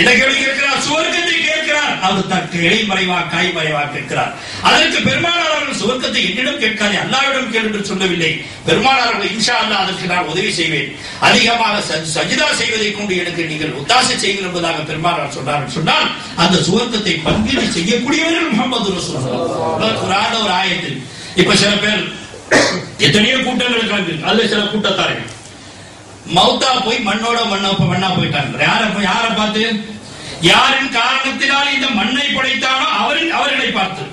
என்ன கேள்வி கேட்கிறார்? சுவர்க்கத்தை கேட்கிறார். அவர் தற்கு இலை மறைவா காய் மறைவா கேட்கிறார். அதற்கு பெருமானார் அவர்கள் சுவர்க்கத்தை என்னிடம் கேட்காதே, அல்லாஹ்விடம் கேள் என்று சொல்லவில்லை. பெருமானார் அவர்கள் இன்ஷா அல்லாஹ் அதற்கு நான் உதவி செய்வேன், அதிகமாக சஜிதா செய்வதை கொண்டு எனக்கு நீங்கள் ஒத்தாசை செய்யுங்கள் என்பதாக பெருமானார் சொன்னார்கள். சொன்னால் அந்த சுவர்க்கத்தை பங்கீடு செய்யக்கூடியவர்கள் முஹம்மது ரசூலுல்லாஹ். குர்ஆன்ல ஒரு ஆயத்தில் இப்ப சில பேர் எத்தனையோ கூட்டங்கள் இருக்காங்க, அதுல சில கூட்டத்தார்கள் மௌத்தா போய் மண்ணா போயிட்டாங்க. யார பார்த்து? யாரின் காரணத்தினால் இந்த மண்ணை படைத்தானோ அவர்களை பார்த்து.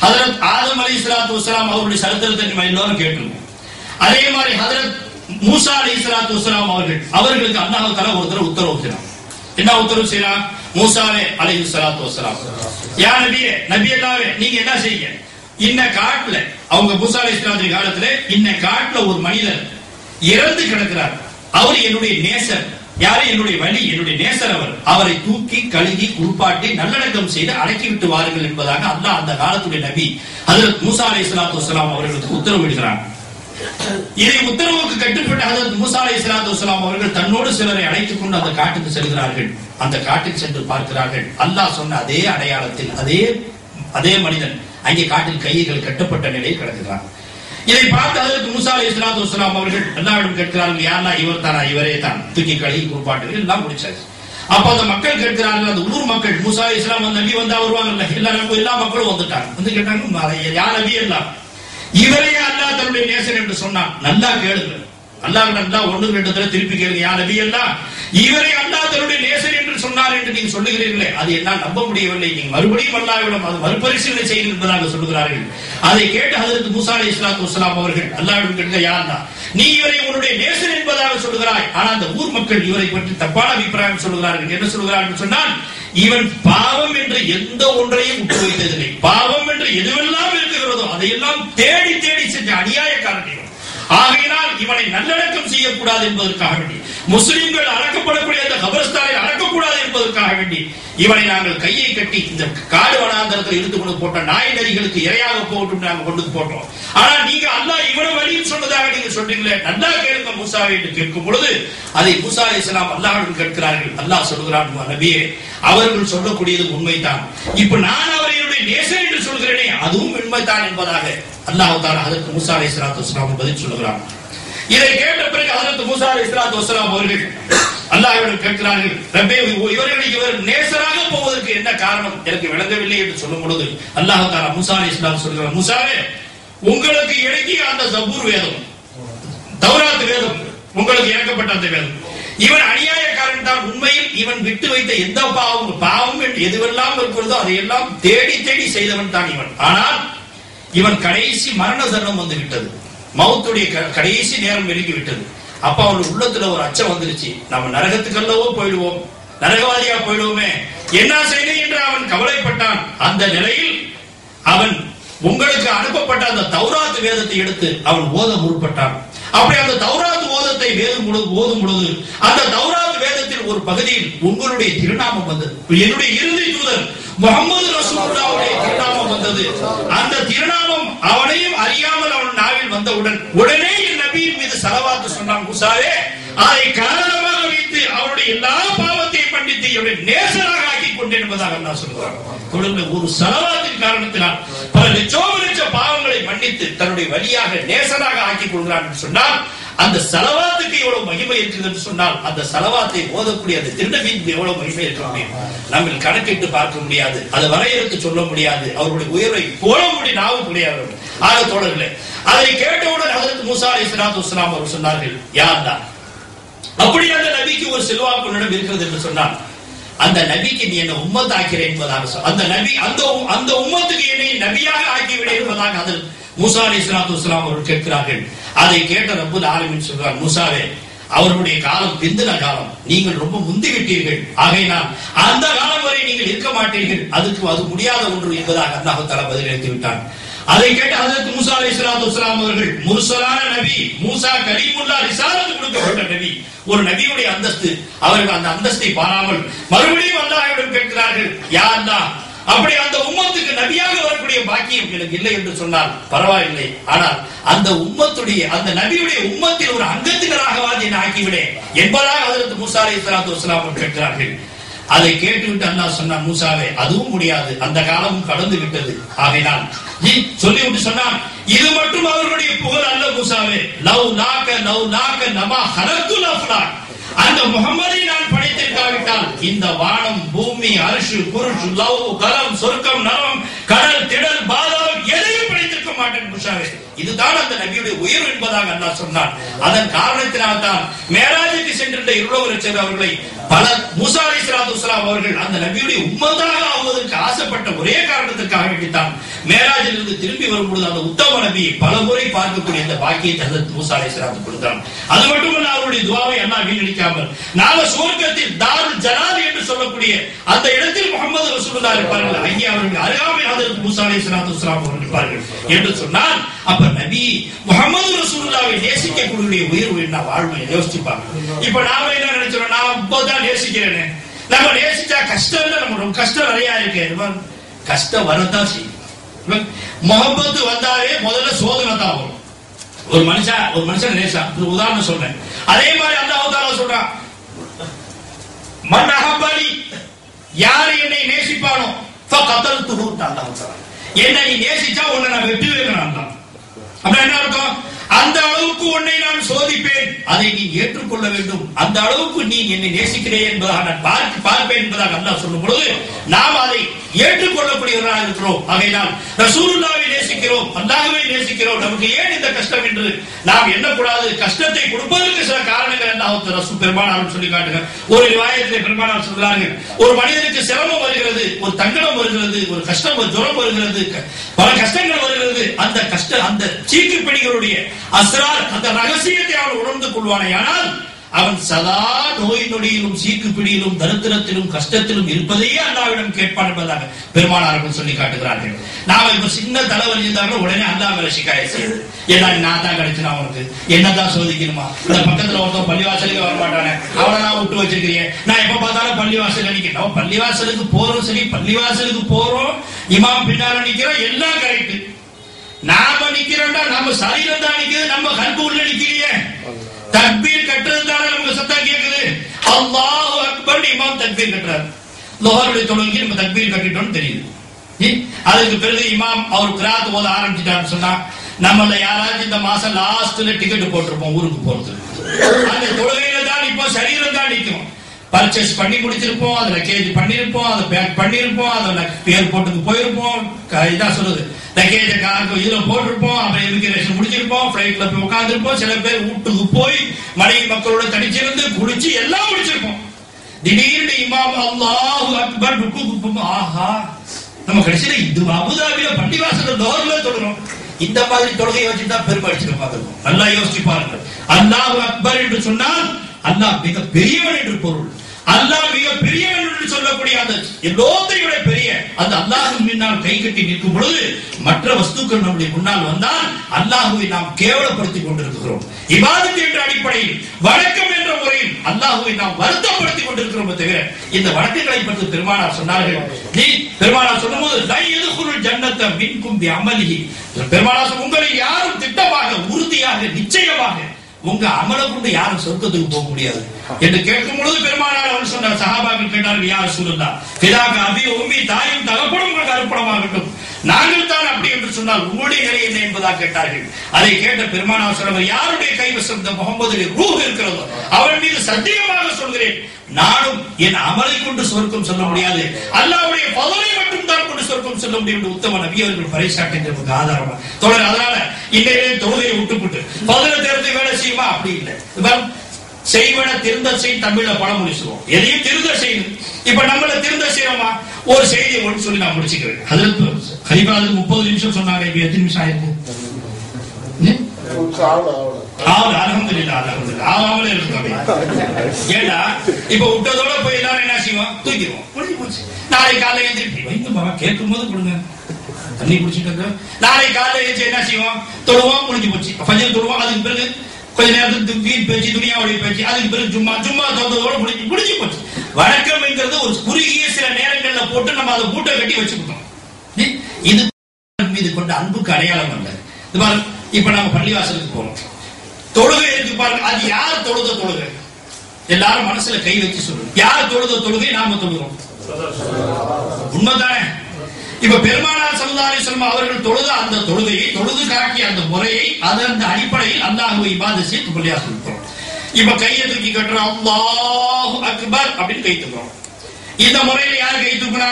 ஹஜ்ரத் ஆதம் அலைஹிஸ்ஸலாத்து வஸ்ஸலாம் அவருடைய சரித்திரத்தை நம்ம எல்லாரும் கேட்டிருக்கோம். அதே மாதிரி ஹஜ்ரத் மூசா அலைஹிஸ்ஸலாத்து வஸ்ஸலாம் அவர்களுக்கு அல்லாஹ் தஆலா ஒரு உத்தரவு செய்றான். என்ன உத்தரவு செய்றான்? மூசாவே அலைஹிஸ்ஸலாத்து வஸ்ஸலாம், யா நபியே, நபியல்லாவே, நீங்க என்ன செய்யுங்க, இந்த காட்டுல, அவங்க மூசா அலைஹிஸ்ஸலாத்து காலத்துல இந்த காட்டுல ஒரு மனிதர் இறந்து கிடக்கிறார். அவர் என்னுடைய நேசர். யாரு? என்னுடைய வழி, என்னுடைய நேசர். அவரை தூக்கி கழுகி குளிப்பாட்டி நல்லடக்கம் செய்து அடக்கி விட்டு வாருங்கள் என்பதாக அல்லாஹ் அந்த காலத்துடைய நபி ஹஜ்ரத் மூசா அலைஹிஸ்ஸலாத்து வஸ்ஸலாம் அவர்களுக்கு உத்தரவிடுகிறார். இதை உத்தரவுக்கு கட்டுப்பட்ட ஹஜ்ரத் மூசா அலைஹிஸ்ஸலாத்து வஸ்ஸலாம் அவர்கள் தன்னோடு சிலரை அழைத்துக் கொண்டு அந்த காட்டுக்கு செல்கிறார்கள். அந்த காட்டுக்கு சென்று பார்க்கிறார்கள். அல்லாஹ் சொன்ன அதே அடையாளத்தில் அதே மனிதன் அங்கே காட்டில் கைகள் கட்டப்பட்ட நிலையில் கிடக்கிறார். இதை பார்த்து ஹஜ்ரத் மூசா அலைஹிஸ்ஸலாத்து வஸ்ஸலாம் அவர்கள் அல்லாஹ்விடம் கேட்கிறார்கள், யா அல்லாஹ், இவர் தானா? இவரே தான். தூக்கி கழுகி குளிப்பாட்டுகள் எல்லாம் முடிச்சாச்சு. அப்ப அந்த மக்கள் கேட்கிறார்கள், அந்த ஊர் மக்கள், மூசா அலைஹிஸ்ஸலாம் அந்த நபி வந்தா வருவாங்கல்ல, எல்லா மக்களும் வந்துட்டாங்க. வந்து கேட்டாங்க, யா நபி எல்லாம், இவரே அல்லாஹ் தன்னுடைய நேசன் என்று சொன்னான். நல்லா கேளுங்க, அல்லாஹ் நல்லா ஒண்ணு ரெண்டு தடவை திருப்பி கேளுங்க, யா நபி எல்லாம், இவரை அல்லாஹ் தன்னுடைய நேசன் என்று சொன்னார் என்று நீங்க சொல்லுகிறீர்களே, அது என்னால் நம்ப முடியவில்லை. நீங்க மறுபடியும் அல்லாஹ்விடம் அது மறுபரிசீலனை செய்யுங்கள் என்பதாக சொல்லுகிறார்கள். அதை கேட்டு ஹஜ்ரத் மூசா அலைஹிஸ்ஸலாத்து வஸ்ஸலாம் அவர்கள் அல்லாஹ்விடம் கேட்க, யா அல்லாஹ், நீ இவரை உன்னுடைய நேசன் என்பதாக சொல்லுகிறாய், ஆனால் அந்த ஊர் மக்கள் இவரை பற்றி தப்பான அபிப்பிராயம் சொல்லுகிறார்கள். என்ன சொல்லுகிறார்கள் சொன்னால், இவன் பாவம் என்று எந்த ஒன்றையும் விட்டு வைத்ததில்லை. பாவம் என்று எதுவெல்லாம் இருக்கிறதோ அதையெல்லாம் தேடி தேடி செஞ்ச அநியாயக்காரன். ஆகையினால் இவனை நல்லடக்கம் செய்யக்கூடாது என்பதற்காக வேண்டி, முஸ்லிம்கள் அடக்கப்படக்கூடிய அந்த கபரஸ்தானை அடக்கக்கூடாது என்பதற்காக வேண்டி இவனை நாங்கள் கையை கட்டி இந்த காடு வனாந்தரத்தில் இருந்து கொண்டு போட்ட நாய் நரிகளுக்கு இரையாக போட்டு நாங்கள் கொண்டு போட்டோம். ஆனா நீங்க அல்லாஹ் இவனை வழியில் சொன்னதாக நீங்க சொல்றீங்களே, நல்லா கேளுங்க மூசாவை என்று கேட்கும் பொழுது அதை மூசா அலைஹிஸ்ஸலாம் அல்லாஹ்விடம் கேட்கிறார்கள். அல்லாஹ் சொல்கிறான், நபியே, அவர்கள் சொல்லக்கூடியது உண்மைதான். இப்ப நான் அவரை என்னுடைய நேசன் என்று சொல்கிறேனே, அதுவும் உண்மைதான் என்பதாக அல்லாஹ் தஆலா ஹஜ்ரத் மூசா அலைஹிஸ்ஸலாத்து வஸ்ஸலாம் பதில் சொல்கிறான். இதை கேட்ட பிறகு ஹஜ்ரத் மூசா அலைஹிஸ்ஸலாத்து வஸ்ஸலாம் அவர்கள் அல்லாஹ்விடம் கேட்கிறார்கள், ரப்பே, இவர் நேசராக போவதற்கு என்ன காரணம் எனக்கு விளங்கவில்லை என்று சொல்லும் பொழுது அல்லாஹ் தஆலா மூசா அலைஹிஸ்ஸலாம் சொல்கிறார், மூசாவே, உங்களுக்கு இறங்கிய அந்த ஜபூர் வேதம், தௌராத் வேதம், உங்களுக்கு இறக்கப்பட்ட அந்த வேதம், இவன் அநியாயக்காரன் தான். உண்மையில் இவன் விட்டு வைத்த எந்த பாவம் என்று எதுவெல்லாம் இருக்கிறதோ அதையெல்லாம் தேடி தேடி செய்தவன் தான் இவன். ஆனால் இவன் கடைசி மரண தருணம் வந்து விட்டது, மௌத்துடைய கடைசி நேரம் நெருங்கி விட்டது. அப்ப அவனுடைய உள்ளத்துல ஒரு அச்சம் வந்துருச்சு, நம்ம நரகத்துக்கல்லவோ போயிடுவோம், நரகவாதியா போயிடுவோமே, என்ன செய்ய என்று அவன் கவலைப்பட்டான். அந்த நிலையில் அவன் உங்களுக்கு அனுப்பப்பட்ட அந்த தௌராத் வேதத்தை எடுத்து அவன் ஓத முற்பட்டான். அப்படி அந்த தௌராத் ஓதத்தை ஓதும் பொழுது அந்த தௌராத் வேதத்தில் ஒரு பகுதியில் உங்களுடைய திருநாமம் வந்தது. என்னுடைய இறுதி தூதர் முஹம்மது ரசூலுல்லாஹ்வுடைய திருநாமம் வந்தது. அந்த திருநாமம் அவனையும் அறியாமல் அவன் நாவில் வந்தவுடன் உடனே என் நபியின் மீது ஸலவாத் சொன்னான். மூசாவே, அதை காரணமாக வைத்து அவருடைய எல்லா பாவத்தையும் மன்னித்து அவருடைய நேசராக ஆக்கி கொண்டேன் என்பதாக அல்லாஹ் சொல்கிறான். தொடர்ந்து ஒரு ஸலவாத்தின் காரணத்தினால் பல லட்ச பாவங்களை மன்னித்து தன்னுடைய வழியாக நேசராக ஆக்கி கொள்கிறான் என்று சொன்னால், அந்த ஸலவாத்துக்கு எவ்வளவு மகிமை இருக்கிறது என்று சொன்னால், அந்த ஸலவாத்தை ஓதக்கூடிய அந்த திருநபிக்கு எவ்வளவு மகிமை இருக்க முடியும், நம்ம கணக்கிட்டு பார்க்க முடியாது, அதை வரையறுத்து சொல்ல முடியாது, அவருடைய உயர்வை போல முடிய நாவும் முடியாது. ஆக தோழர்களே, அதை கேட்டவுடன் ஹஜ்ரத் மூசா அலைஹிஸ்ஸலாத்து வஸ்ஸலாம் அவர்கள் சொன்னார்கள், யா அல்லாஹ், அப்படி அந்த நபிக்கு ஒரு செல்வாக்கு உன்னிடம் இருக்கிறது என்று சொன்னால், அந்த நபிக்கு நீ என்ன உம்மத் ஆக்கிறேன் என்பதாக அந்த உம்மத்துக்கு என்னை நபியாக ஆக்கிவிட என்பதாக ஹஜ்ரத் மூசா அலைஹிஸ்ஸலாத்து வஸ்ஸலாம் அவர்கள் கேட்கிறார்கள். அதை கேட்ட ரப்புல் ஆலமீன் சொல்றார், மூசாவே, அவருடைய காலம் பிந்தின காலம், நீங்கள் ரொம்ப முந்திவிட்டீர்கள், ஆகையினால் அந்த காலம் வரை நீங்கள் இருக்க மாட்டீர்கள், அது முடியாத ஒன்று என்பதாக அல்லாஹ் தஆலா பதிலளித்து விட்டான். அதை கேட்டு ஹஜ்ரத் மூசா அலைஹிஸ்ஸலாத்து வஸ்ஸலாம் அவர்கள் முர்சலான நபி, மூசா கலீமுல்லாஹ், ரிசாலத் கொடுக்கப்பட்ட நபி, ஒரு நபியுடைய அந்தஸ்து, அவர்கள் அந்த அந்தஸ்தை பாராமல் மறுபடியும் அல்லாஹ்விடம் கேட்கிறார்கள், யா அல்லாஹ், அப்படி அந்த உம்மத்துக்கு நபியாக வரக்கூடிய பாக்கியம் எனக்கு இல்லை என்று சொன்னால் பரவாயில்லை, ஆனால் அந்த நபியுடைய உம்மத்தில் ஒரு அங்கத்தினராகவாது என்னை ஆக்கிவிடேன் என்பதாக ஹஜ்ரத் மூசா அலைஹிஸ்ஸலாத்து வஸ்ஸலாம் கேட்கிறார்கள். அதை கேட்டுவிட்டு அல்லாஹ் சொன்னான், மூசாவே, அதுவும் முடியாது, அந்த காலமும் கடந்து விட்டது, ஆகையினால் சொல்லிவிட்டு சொன்னான், இது மட்டும் அவர்களுடைய புகழ் அல்ல மூசாவே, லவ் நாக நமா ஹலத்துல் அஃப்லாக், அந்த முஹம்மதை நான் படைத்திருக்காவிட்டால் இந்த வானம், பூமி, அர்ஷ், குர்ஷ், லவ், கலம், சொர்க்கம், நரகம், கடல், திடல், பாதாளம் எதையும் படைத்திருக்க மாட்டேன் மூசாவே. இதுதான் அந்த நபியுடைய உயர்வு என்பதாக அல்லாஹ் சொன்னான். அதன் காரணத்தினால் தான் மேராஜுக்கு சென்றிருந்த இருளவரசர் அவர்களை பல மூசா அலைஹிஸ்ஸலாத்து வஸ்ஸலாம் அவர்கள் அந்த நபியுடைய உம்மத்தாக ஆவதற்கு ஆசைப்பட்ட ஒரே காரணத்திற்காக வேண்டித்தான் மேராஜில் இருந்து திரும்பி வரும்பொழுது அந்த உத்தம நபியை பல முறை பார்க்கக்கூடிய அந்த பாக்கியத்தை ஹஜ்ரத் மூசா அலைஹிஸ்ஸலாம் கொடுத்தார். அது மட்டுமல்ல, அவருடைய துஆவை அல்லாஹ் வீணடிக்காமல் நாம சுவர்க்கத்தில் தாருல் ஜலால் என்று சொல்லக்கூடிய அந்த இடத்தில் முஹம்மது ரசூலுல்லாஹ் இருப்பார்கள், அங்கே அவர்கள் அருகாமையில் ஹஜ்ரத் மூசா அலைஹிஸ்ஸலாத்து வஸ்ஸலாம் அவர்கள் இருப்பார்கள் என்று சொன்னால், அப்ப நபி முஹம்மது ரசூலுல்லாஹ்வை நேசிக்கக்கூடிய உயர்வு என்ன வாழ்வை யோசிச்சுப்பாங்க. இப்ப நாம என்ன நினைச்சோம், நான் இப்பதான் நேசிக்கிறேன்னு. நம்ம நேசிச்சா கஷ்டம் இல்ல, நம்ம ரொம்ப கஷ்டம் நிறைய இருக்கு. கஷ்டம் வரதான் செய்யும். முகப்பத்து வந்தாலே முதல்ல சோதனை தான் வரும். ஒரு மனுஷன் நேசா, உதாரணம் சொல்றேன். அதே மாதிரி அல்லாஹ் தஆலா சொல்றான், மன் அஹப்பனி, யார் என்னை நேசிப்பானோ ஃபகதல்துஹு. அல்லாஹ் தஆலா என்னை நீ நேசிச்சா உன்னை நான் வெற்றி வைக்கிறேன். அப்ப என்ன அர்த்தம்? அந்த அளவுக்கு உன்னை நான் சோதிப்பேன், அதை நீ ஏற்றுக்கொள்ள வேண்டும். அந்த அளவுக்கு நீ என்னை நேசிக்கிறேன் என்பதாக நான் பார்ப்பேன் என்பதாக அல்லாஹ் சொல்லும் பொழுது நாம் அதை ஏற்றுக்கொள்ளக்கூடியவர்களாக இருக்கிறோம். ஆகையினால் ரசூலுல்லாஹ்வை நேசிக்கிறோம், அல்லாஹ்வை நேசிக்கிறோம், நமக்கு ஏன் இந்த கஷ்டம் என்று நாம் எண்ணக்கூடாது. கஷ்டத்தை கொடுப்பதற்கு சில காரணங்கள் அல்லாஹ் ரசூல் பெருமானார் சொல்லி காட்டுங்க. ஒரு ரிவாயத்திலே பெருமானார் சொல்றார்கள், ஒரு மனிதனுக்கு சிரமம் வருகிறது, ஒரு தங்கடம் வருகிறது, ஒரு கஷ்டம், ஒரு ஜுரம் வருகிறது, பல கஷ்டங்கள் வருகிறது. அந்த கஷ்டம், அந்த சீக்குப்பிடிகளுடைய அஸ்ரார், அந்த ரகசியத்தை அவன் உணர்ந்து கொள்வானே, ஆனால் அவன் சதா நோய் நொடியிலும் சீக்கு பிடியிலும் தரித்திரத்திலும் கஷ்டத்திலும் இருப்பதையே அல்லாஹ்விடம் கேட்பான் என்பதாக பெருமானார்கள் சொல்லி காட்டுகிறார்கள். நாம இப்ப சின்ன தலைவலி இருந்தாலும் உடனே அல்லாஹ் மேல சிக்காயத் செய்யுது. ஏன்னா நான் தான் கிடைச்சுனா அவனுக்கு என்னதான் சோதிக்கணுமா? இந்த பக்கத்துல ஒருத்தன் பள்ளிவாசலுக்கு வர மாட்டானே, அவனை நான் விட்டு வச்சிருக்கிறேன், நான் எப்ப பார்த்தாலும் பள்ளிவாசல் நினைக்கிறேன். பள்ளிவாசலுக்கு போறோம், சரி பள்ளிவாசலுக்கு போறோம், இமாம் பின்னால நிக்கிறோம், எல்லாம் கரெக்ட். நாம நிக்கிறோம்டா, நம்ம சரீரம் தான் நிக்குது, நம்ம கல்பு உள்ள நிக்கலையே. தக்பீர் கட்டுறதுனால நமக்கு சத்தம் கேக்குது. அல்லாஹு அக்பர் இமாம் தக்பீர் கட்டுறாரு. லுஹருடைய தொழுகைக்கு நம்ம தக்பீர் கட்டிட்டோம்னு தெரியுது. அதுக்கு பிறகு இமாம் அவர் கிராத் ஓத ஆரம்பிச்சிட்டான்னு சொன்னா, நம்மள யாராச்சும் இந்த மாசம் லாஸ்ட்ல டிக்கெட் போட்டிருப்போம் ஊருக்கு போறது, அந்த தொழுகையில தான் இப்போ சரீரம் தான் நிற்கும். பர்ச்சேஸ் பண்ணி முடிச்சிருப்போம், அதுல லக்கேஜ் பண்ணிருப்போம், அதை பேக் பண்ணிருப்போம், அதுல ஏர்போர்ட்டுக்கு போயிருப்போம், இதான் சொல்லுது லக்கேஜ் காருக்கு இதுல போட்டிருப்போம், அப்புறம் இமிகிரேஷன் முடிச்சிருப்போம், பிளைட்ல போய் உட்கார்ந்துருப்போம், சில பேர் வீட்டுக்கு போய் மனைவி மக்களோட தனிச்சிருந்து குளிச்சு எல்லாம் முடிச்சிருப்போம். திடீர்னு இமாம் அல்லாஹு அக்பர் ருக்கு, ஆஹா நம்ம கடைசியில இது அபுதாபியில பள்ளிவாசல டோர்ல தொழுறோம். இந்த மாதிரி தொழுகை வச்சுட்டா பெருமை அடிச்சிருப்பாங்க. நல்லா யோசிச்சு பாருங்க. அல்லாஹு அக்பர் என்று சொன்னால் அல்லாஹ் மிக பெரியவன் என்று பொருள். அல்லாஹ் மிக பெரியவன் என்று சொல்லக்கூடிய அந்த எல்லாத்தையும் விட பெரிய அந்த அல்லாஹ்வின் முன்னால் கை கட்டி நிற்கும் பொழுது மற்ற வஸ்துக்கள் நம்முடைய முன்னால் வந்தால் அல்லாஹ்வை நாம் கேவலப்படுத்திக் கொண்டிருக்கிறோம். இபாதத் என்ற அடிப்படையில், வணக்கம் என்ற முறையில் அல்லாஹ்வை நாம் வருத்தப்படுத்திக் கொண்டிருக்கிறோம். தவிர இந்த வணக்கங்களை பற்றி பெருமானார் சொன்னார்கள். நீ பெருமானார் சொல்லும்போது லை யதுகுலுல் ஜன்னத மின்கும் பிஅமலிஹி, பெருமானார் உங்களை யாரும் திட்டமாக, உறுதியாக, நிச்சயமாக உங்க அமல கொண்டு யாரும் சொர்க்கத்துக்கு போக முடியாது என்று கேட்கும் பொழுது பெருமானார் அவர் சொன்னார், சஹாபாக்கள் கேட்டார்கள், யா ரசூலுல்லாஹ் ஃபிதாக அபி உம்மி, தாயும் தகப்பனும் உங்களுக்கு அர்ப்பணமாகட்டும், நாங்கள் தான் அப்படி என்று சொன்னால் உங்களுடைய நிலை என்ன என்பதாக கேட்டார்கள். அதை கேட்ட பெருமானார் சொன்னவர், யாருடைய கைவசம் இந்த முகமதுடைய ரூஹ் இருக்கிறதோ அவன் மீது சத்தியமாக சொல்கிறேன், நானும் என் அமலை கொண்டு சொர்க்கம் சொல்ல முடியாது, அல்லாஹ்வுடைய பதலை மட்டும் தான் கொண்டு சொர்க்கம் சொல்ல முடியும் என்று உத்தம நபி அவர்கள் பறைசாற்றுவதற்கு ஆதாரமா தொடர். அதனால இன்னையே தொழுகையை விட்டுவிட்டு பதலை தேர்ந்து வேலை செய்யுமா? அப்படி இல்லை. செய்வன திருந்த செய், தமிழ்ல பழமொழி சொல்லுவோம், எதையும் திருந்த செய்யணும். இப்ப நம்மள திருந்த செய்யறோமா? ஒரு செய்தியை ஒன்று சொல்லி நான் முடிச்சுக்கிறேன். அதுக்கு கரிபா 30 நிமிஷம் சொன்னாங்க, இப்ப எத்தனை நிமிஷம் ஆயிருக்கு? ஆவாமலே இருக்கும். ஏன்னா இப்ப விட்டதோட போய் எல்லாரும் என்ன செய்வோம்? தூக்கிடுவோம். நாளை காலையில எழுந்திருப்பி வைங்க, கேட்கும் போது கொடுங்க, தண்ணி குடிச்சுட்டு நாளை காலையில எழுந்து என்ன செய்வோம்? தொழுவோம், முடிஞ்சு போச்சு. ஃபஜ்ர் தொழுவோம், அதுக்கு பிறகு கொஞ்ச நேரத்துக்கு வீண் பேச்சு, துனியாவுடைய பேச்சு, அதுக்கு பிறகு சும்மா தோந்ததோட முடிஞ்சு போச்சு. வணக்கம் என்கிறது ஒரு குறுகிய சில நேரங்கள்ல போட்டு நம்ம அதை மூட்டை கட்டி வச்சுக்கிட்டோம். இது மீது கொண்ட அன்புக்கு அடையாளம் அல்ல. இப்ப நம்ம பள்ளிவாசலுக்கு போறோம், தொழுகை இருக்கு பாருங்க, அது யார் தொழுத தொழுகை? எல்லாரும் மனசுல கை வச்சு சொல்லுங்க, யார் தொழுத தொழுகை? நாம தொழுகிறோம். உண்மைதானே? இப்ப பெருமானார் ஸல்லல்லாஹு அலைஹி வஸல்லம் அவர்கள் தொழுத அந்த தொழுகையை, தொழுது காட்டிய அந்த முறையை, அந்த அடிப்படையில் அல்லாஹ்வை இபாதத் செய்து கொள்ளையா சொல்றோம். இப்ப கையை தூக்கி கட்டுறோம், அல்லாஹு அக்பர் அப்படின்னு கை தூக்குறோம். இந்த முறையில யார் கை தூக்குனா?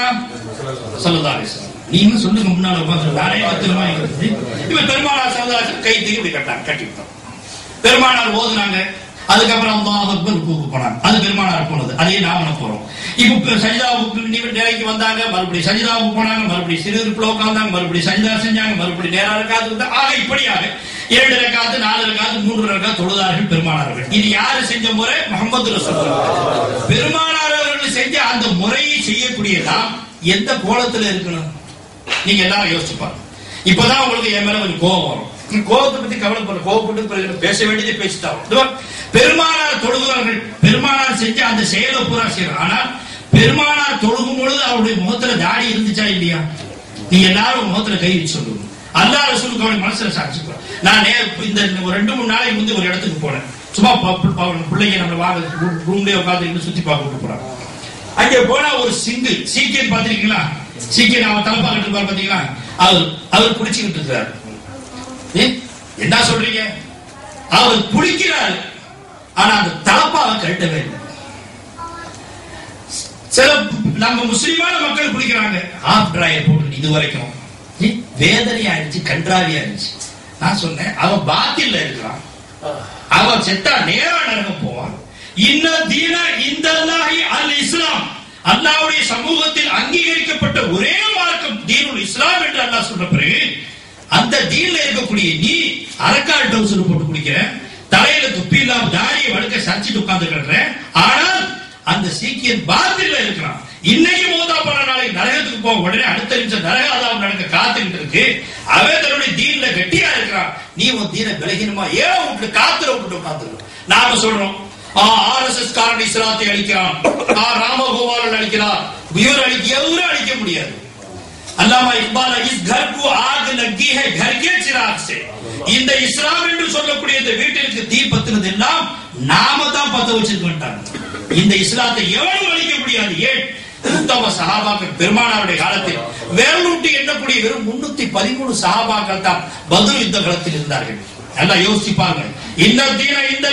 ஸல்லல்லாஹு அலைஹி வஸல்லம். நீங்க சொல்லுங்க முன்னால உட்காந்து நானே இப்ப பெருமானார் சமுதாயத்தில் கை தூக்கி இப்படி கட்டி விட்டோம். பெருமானார் ஓதுனாங்க. அதுக்கப்புறம் அல்லாஹ் அக்பர் போனாங்க. அது பெருமானார் போனது. அதே நாம போறோம். இப்ப சஜிதாவுக்கு நிலைக்கு வந்தாங்க, மறுபடியும் சஜிதாவுக்கு போனாங்க, மறுபடியும் சிறுபில் உட்கார்ந்தாங்க, மறுபடியும் சஜிதா செஞ்சாங்க, மறுபடியும் நேரா ரக்காத்து. ஆக இப்படியாக 2 ரக்காத்து 4 ரக்காத்து 3 ரக்காத்து தொழுதார்கள் பெருமானார்கள். இது யாரு செஞ்ச முறை? முஹம்மது ரசூலுல்லாஹ். பெருமானார் அவர்கள் செஞ்ச அந்த முறையை செய்யக்கூடிய நாம் எந்த கோலத்துல இருக்கணும்? நீங்க எல்லாரும் யோசிச்சு பாருங்க. இப்பதான் உங்களுக்கு என் மேல கொஞ்சம் கோபம் வரும். கோபத்தை பத்தி கவலைப்பட, கோபப்பட்டு பேச வேண்டியதை பேசிட்டாங்க. பெருமானார் தொழுகிறார்கள். பெருமானார் செஞ்ச அந்த செயலை பூரா செய்யறாங்க. ஆனால் பெருமானார் தொழுகும் பொழுது அவருடைய முகத்துல தாடி இருந்துச்சா இல்லையா? நீங்க எல்லாரும் முகத்துல கை வச்சு சொல்லுங்க. அல்லாஹ் ரசூலுக்கு அவருடைய மனசுல சாட்சி. நான் இந்த 2-3 நாளைக்கு முந்தைய ஒரு இடத்துக்கு போனேன். சும்மா பிள்ளைங்க நம்ம வாங்க ரூம்லயே உட்காந்து சுத்தி பார்க்க போறாங்க. அங்க போனா ஒரு சீக்கியம் பாத்திருக்கீங்களா? சீக்கியம் அவன் தலப்பா கட்டு பாத்தீங்களா? அவர் குடிச்சுக்கிட்டு இருக்கிறார். என்ன சொல்றீங்க? அவர் குடிக்கிறார், ஆனா அந்த தலப்பாவை கட்டவே இல்லை. சில நம்ம முஸ்லிமான மக்கள் குடிக்கிறாங்க, ஆஃப் டிராயர் போட்டு. இது வரைக்கும் வேதனை ஆயிடுச்சு, கன்றாவி ஆயிடுச்சு. நான் சொன்னேன், அவன் பாத்தில்ல இருக்கிறான். அவன் செத்தா நேரா நரக போவான். அல் இஸ்லாம், அல்லாஹ்வுடைய சமூகத்தில் அங்கீகரிக்கப்பட்ட ஒரே மார்க்கம் தீனுல் இஸ்லாம் என்று அல்லாஹ் சொல்ற பிறகு அந்த தீன்ல இருக்கக்கூடிய நீ அரக்கால் டவுசர் போட்டு குடிக்கிற, தலையில துப்பி இல்லாம தாடியை வழுக்க சரிச்சிட்டு உட்கார்ந்து கிடக்குற. ஆனால் அந்த சீக்கியன் பாத்தில்ல இருக்கிறான். இன்னைக்கு மோதா பண்ண நாளைக்கு நரகத்துக்கு போக உடனே அடுத்த நிமிஷம் நரகாதாம் நடக்க காத்துக்கிட்டு இருக்கு. அவன் தன்னுடைய தீன்ல கெட்டியா இருக்கிறான். நீ உன் தீன விலகினுமா? ஏன் விட்டு காத்துல விட்டு உட்காந்துருக்க? நாம சொல்றோம் RSS காரன் இஸ்லாத்தை அழிக்கிறான், ராமகோபாலன் அழிக்கிறான், எவரும் அழிக்க முடியாது. அல்லாமா இக்பால் இஸ் घर को आग लगी है घर के चिराग से. இந்த இஸ்லாம் என்று சொல்லக்கூடிய இந்த வீட்டிற்கு தீ பத்துனது எல்லாம் நாம தான் பத்த வச்சிருக்கோம். இந்த இஸ்லாத்தை எவரும் அழிக்க முடியாது. ஏன்? உத்தம சஹாபாக்கள் பெருமானாருடைய காலத்தில் வேறூட்டி எண்ணக்கூடிய வெறும் 313 சஹாபாக்கள் தான் பத்ர் யுத்த களத்தில் இருந்தார்கள். எல்லாம் யோசிப்பாங்க. இந்த தீன இந்த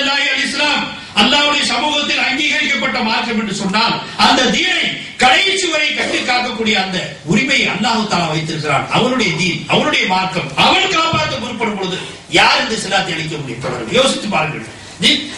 இஸ்லாம் அல்லாஹ்வுடைய சமூகத்தில் அங்கீகரிக்கப்பட்ட மார்க்கம் என்று சொன்னால் அந்த தீனை கடைசி வரை கட்டி காக்கக்கூடிய அந்த உரிமையை அல்லாஹ் தஆலா வைத்திருக்கிறான். அவனுடைய தீன், அவனுடைய மார்க்கம், அவன் காப்பாற்ற முற்படும் பொழுது யார் இந்த இஸ்லாத்தை அளிக்க முடியும்? யோசித்து பாருங்கள்.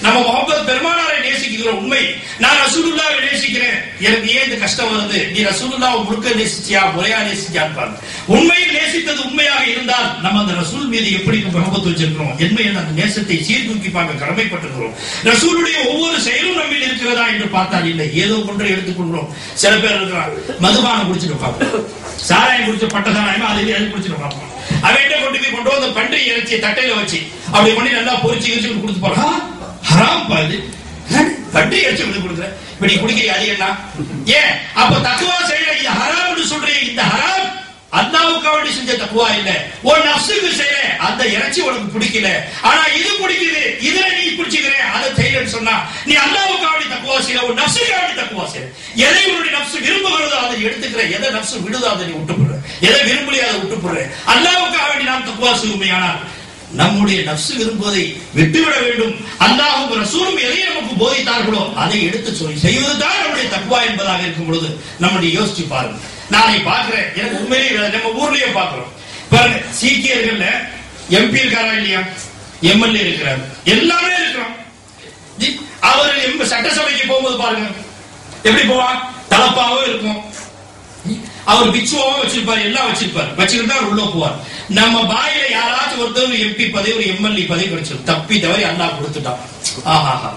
நம்ம முஹம்மது பெருமானாரை நேசிக்கிற உண்மை, நான் ரசூலுல்லாஹ்வை நேசிக்கிறேன், எனக்கு ஏன் இந்த கஷ்டம் வருது? நீ ரசூலுல்லாஹ்வை முழுக்க நேசிச்சியா, முறையா நேசிச்சியான்னு பாருங்க. உண்மையில் நேசித்தது உண்மையாக இருந்தால் நம்ம அந்த ரசூல் மீது எப்படி முகப்பத் வச்சிருக்கிறோம், என்ன அந்த நேசத்தை சீர்தூக்கி பார்க்க கடமைப்பட்டிருக்கிறோம். ரசூலுடைய ஒவ்வொரு செயலும் நம்மில் இருக்கிறதா என்று பார்த்தால் இல்லை, ஏதோ ஒன்றை எடுத்துக்கொள்கிறோம். சில பேர் இருக்கிறான், மதுபானம் குடிச்சிட்டு பார்ப்போம், சாராயம் குடிச்ச பட்ட சாராயமா அது குடிச்சிட்டு பார்ப்போம். அவன் கொண்டு வந்து பன்றி இறைச்சி தட்டையில வச்சு அப்படி பண்ணி நல்லா பொறிச்சு இறைச்சி கொடுத்து போறான். ஹராம் பாது, பன்றி இறைச்சி கொடுக்குற இப்படி குடிக்கிற அது என்ன? ஏன் அப்ப தக்குவா செய்யற இது ஹராம் சொல்றீங்க? இந்த ஹராம் அல்லாஹ்வுக்காக வேண்டி செஞ்ச தக்குவா இல்ல, ஒரு நஃப்ஸுக்கு செய்யற அந்த இறைச்சி உனக்கு பிடிக்கல, ஆனா இது பிடிக்குது, இதுல நீ பிடிச்சுக்கிற அதை செய்யலன்னு சொன்னா நீ அல்லாஹ்வுக்காக வேண்டி தக்குவா செய்யற, ஒரு நஃப்ஸுக்காக வேண்டி தக்குவா செய்யற. எதை உன்னுடைய நஃப்ஸ் விரும்புகிறதோ அதை எடுத்துக்கிற, எதை நஃப்ஸ் விடுதோ அதை நீ விட்டுப்படுற, எதை விரும்பலையோ அதை விட்டுப்படுற. அல்லாஹ்வுக்காக வேண்டி நாம் தக்குவா செய்யுமையானால் நம்முடைய நஃப்ஸ் விரும்புவதை விட்டுவிட வேண்டும். அல்லாஹ்வும் ரசூலும் எதை நமக்கு போதித்தார்களோ அதை எடுத்து சொல்லி செய்வதுதான் நம்முடைய தக்வா என்பதாக இருக்கும் பொழுது நம்முடைய யோசிச்சு பாருங்க. நாளை பார்க்கிறேன், எனக்கு உண்மையிலேயே நம்ம ஊர்லயே பார்க்கிறோம் பாருங்க, சீக்கியர்கள்ல MP இருக்காரா இல்லையா, MLA இருக்கிறார், எல்லாமே இருக்கிறோம். அவர் சட்டசபைக்கு போகும்போது பாருங்க எப்படி போவான், தலப்பாவும் இருக்கும், அவர் பிச்சுவாவும் வச்சிருப்பாரு, எல்லாம் வச்சிருப்பாரு, வச்சுக்கிட்டு தான் உள்ள போவார். நம்ம பாயில யாராச்சும் ஒருத்தர் MP பதவி, ஒரு MLA பதவி கிடைச்சிடும், தப்பி தவறி அல்லாஹ் கொடுத்துட்டான். ஆஹா,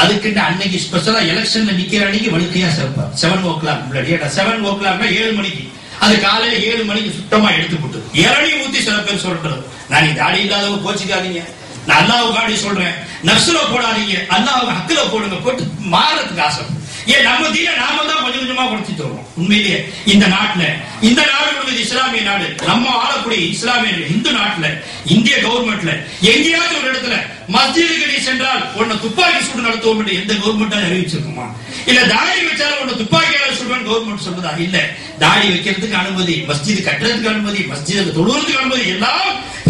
அதுக்கு அன்னைக்கு ஸ்பெஷலா எலெக்ஷன்ல நிக்கிற அன்னைக்கு வழுக்கையா சேர்ப்பார். 7 o'clock முன்னாடி, 7 o'clockனா 7 மணிக்கு, அது காலையில 7 மணிக்கு சுத்தமா எடுத்து போட்டு இரணி ஊத்தி சில பேர் சொல்றது. நான் இந்த தாடி இல்லாதவங்க கோச்சிக்காதீங்க, நான் அல்லாஹ்வுக்காக சொல்றேன், நஃப்ஸ்ல போடாதீங்க, அல்லாஹ்வுக்கு ஹக்குல போடுங்க, போட்டு மாறதுக்கு ஆசை. ஏன் நம்ம தீன நாம தான் கொஞ்சம் கொஞ்சமா கொடுத்துட்டு வரோம். உண்மையிலேயே இந்த நாட்டுல, இந்த நாடு இஸ்லாமிய நாடு, நம்ம ஆளக்கூடிய இஸ்லாமிய இந்து நாட்டுல, இந்திய கவர்மெண்ட்ல எங்கேயாவது ஒரு இடத்துல மஸ்ஜிதுக்கு நீ சென்றால் உன்னை துப்பாக்கி சூடு நடத்துவோம் என்று எந்த கவர்மெண்ட் அறிவிச்சிருக்குமா? இல்ல தாடி வச்சாலும் உன்னை துப்பாக்கியால சுடுவேன் கவர்மெண்ட் சொல்றதா? இல்ல, தாடி வைக்கிறதுக்கு அனுமதி, மஸ்ஜிது கட்டுறதுக்கு அனுமதி, மஸ்ஜிதுக்கு தொழுவதுக்கு அனுமதி, எல்லாம்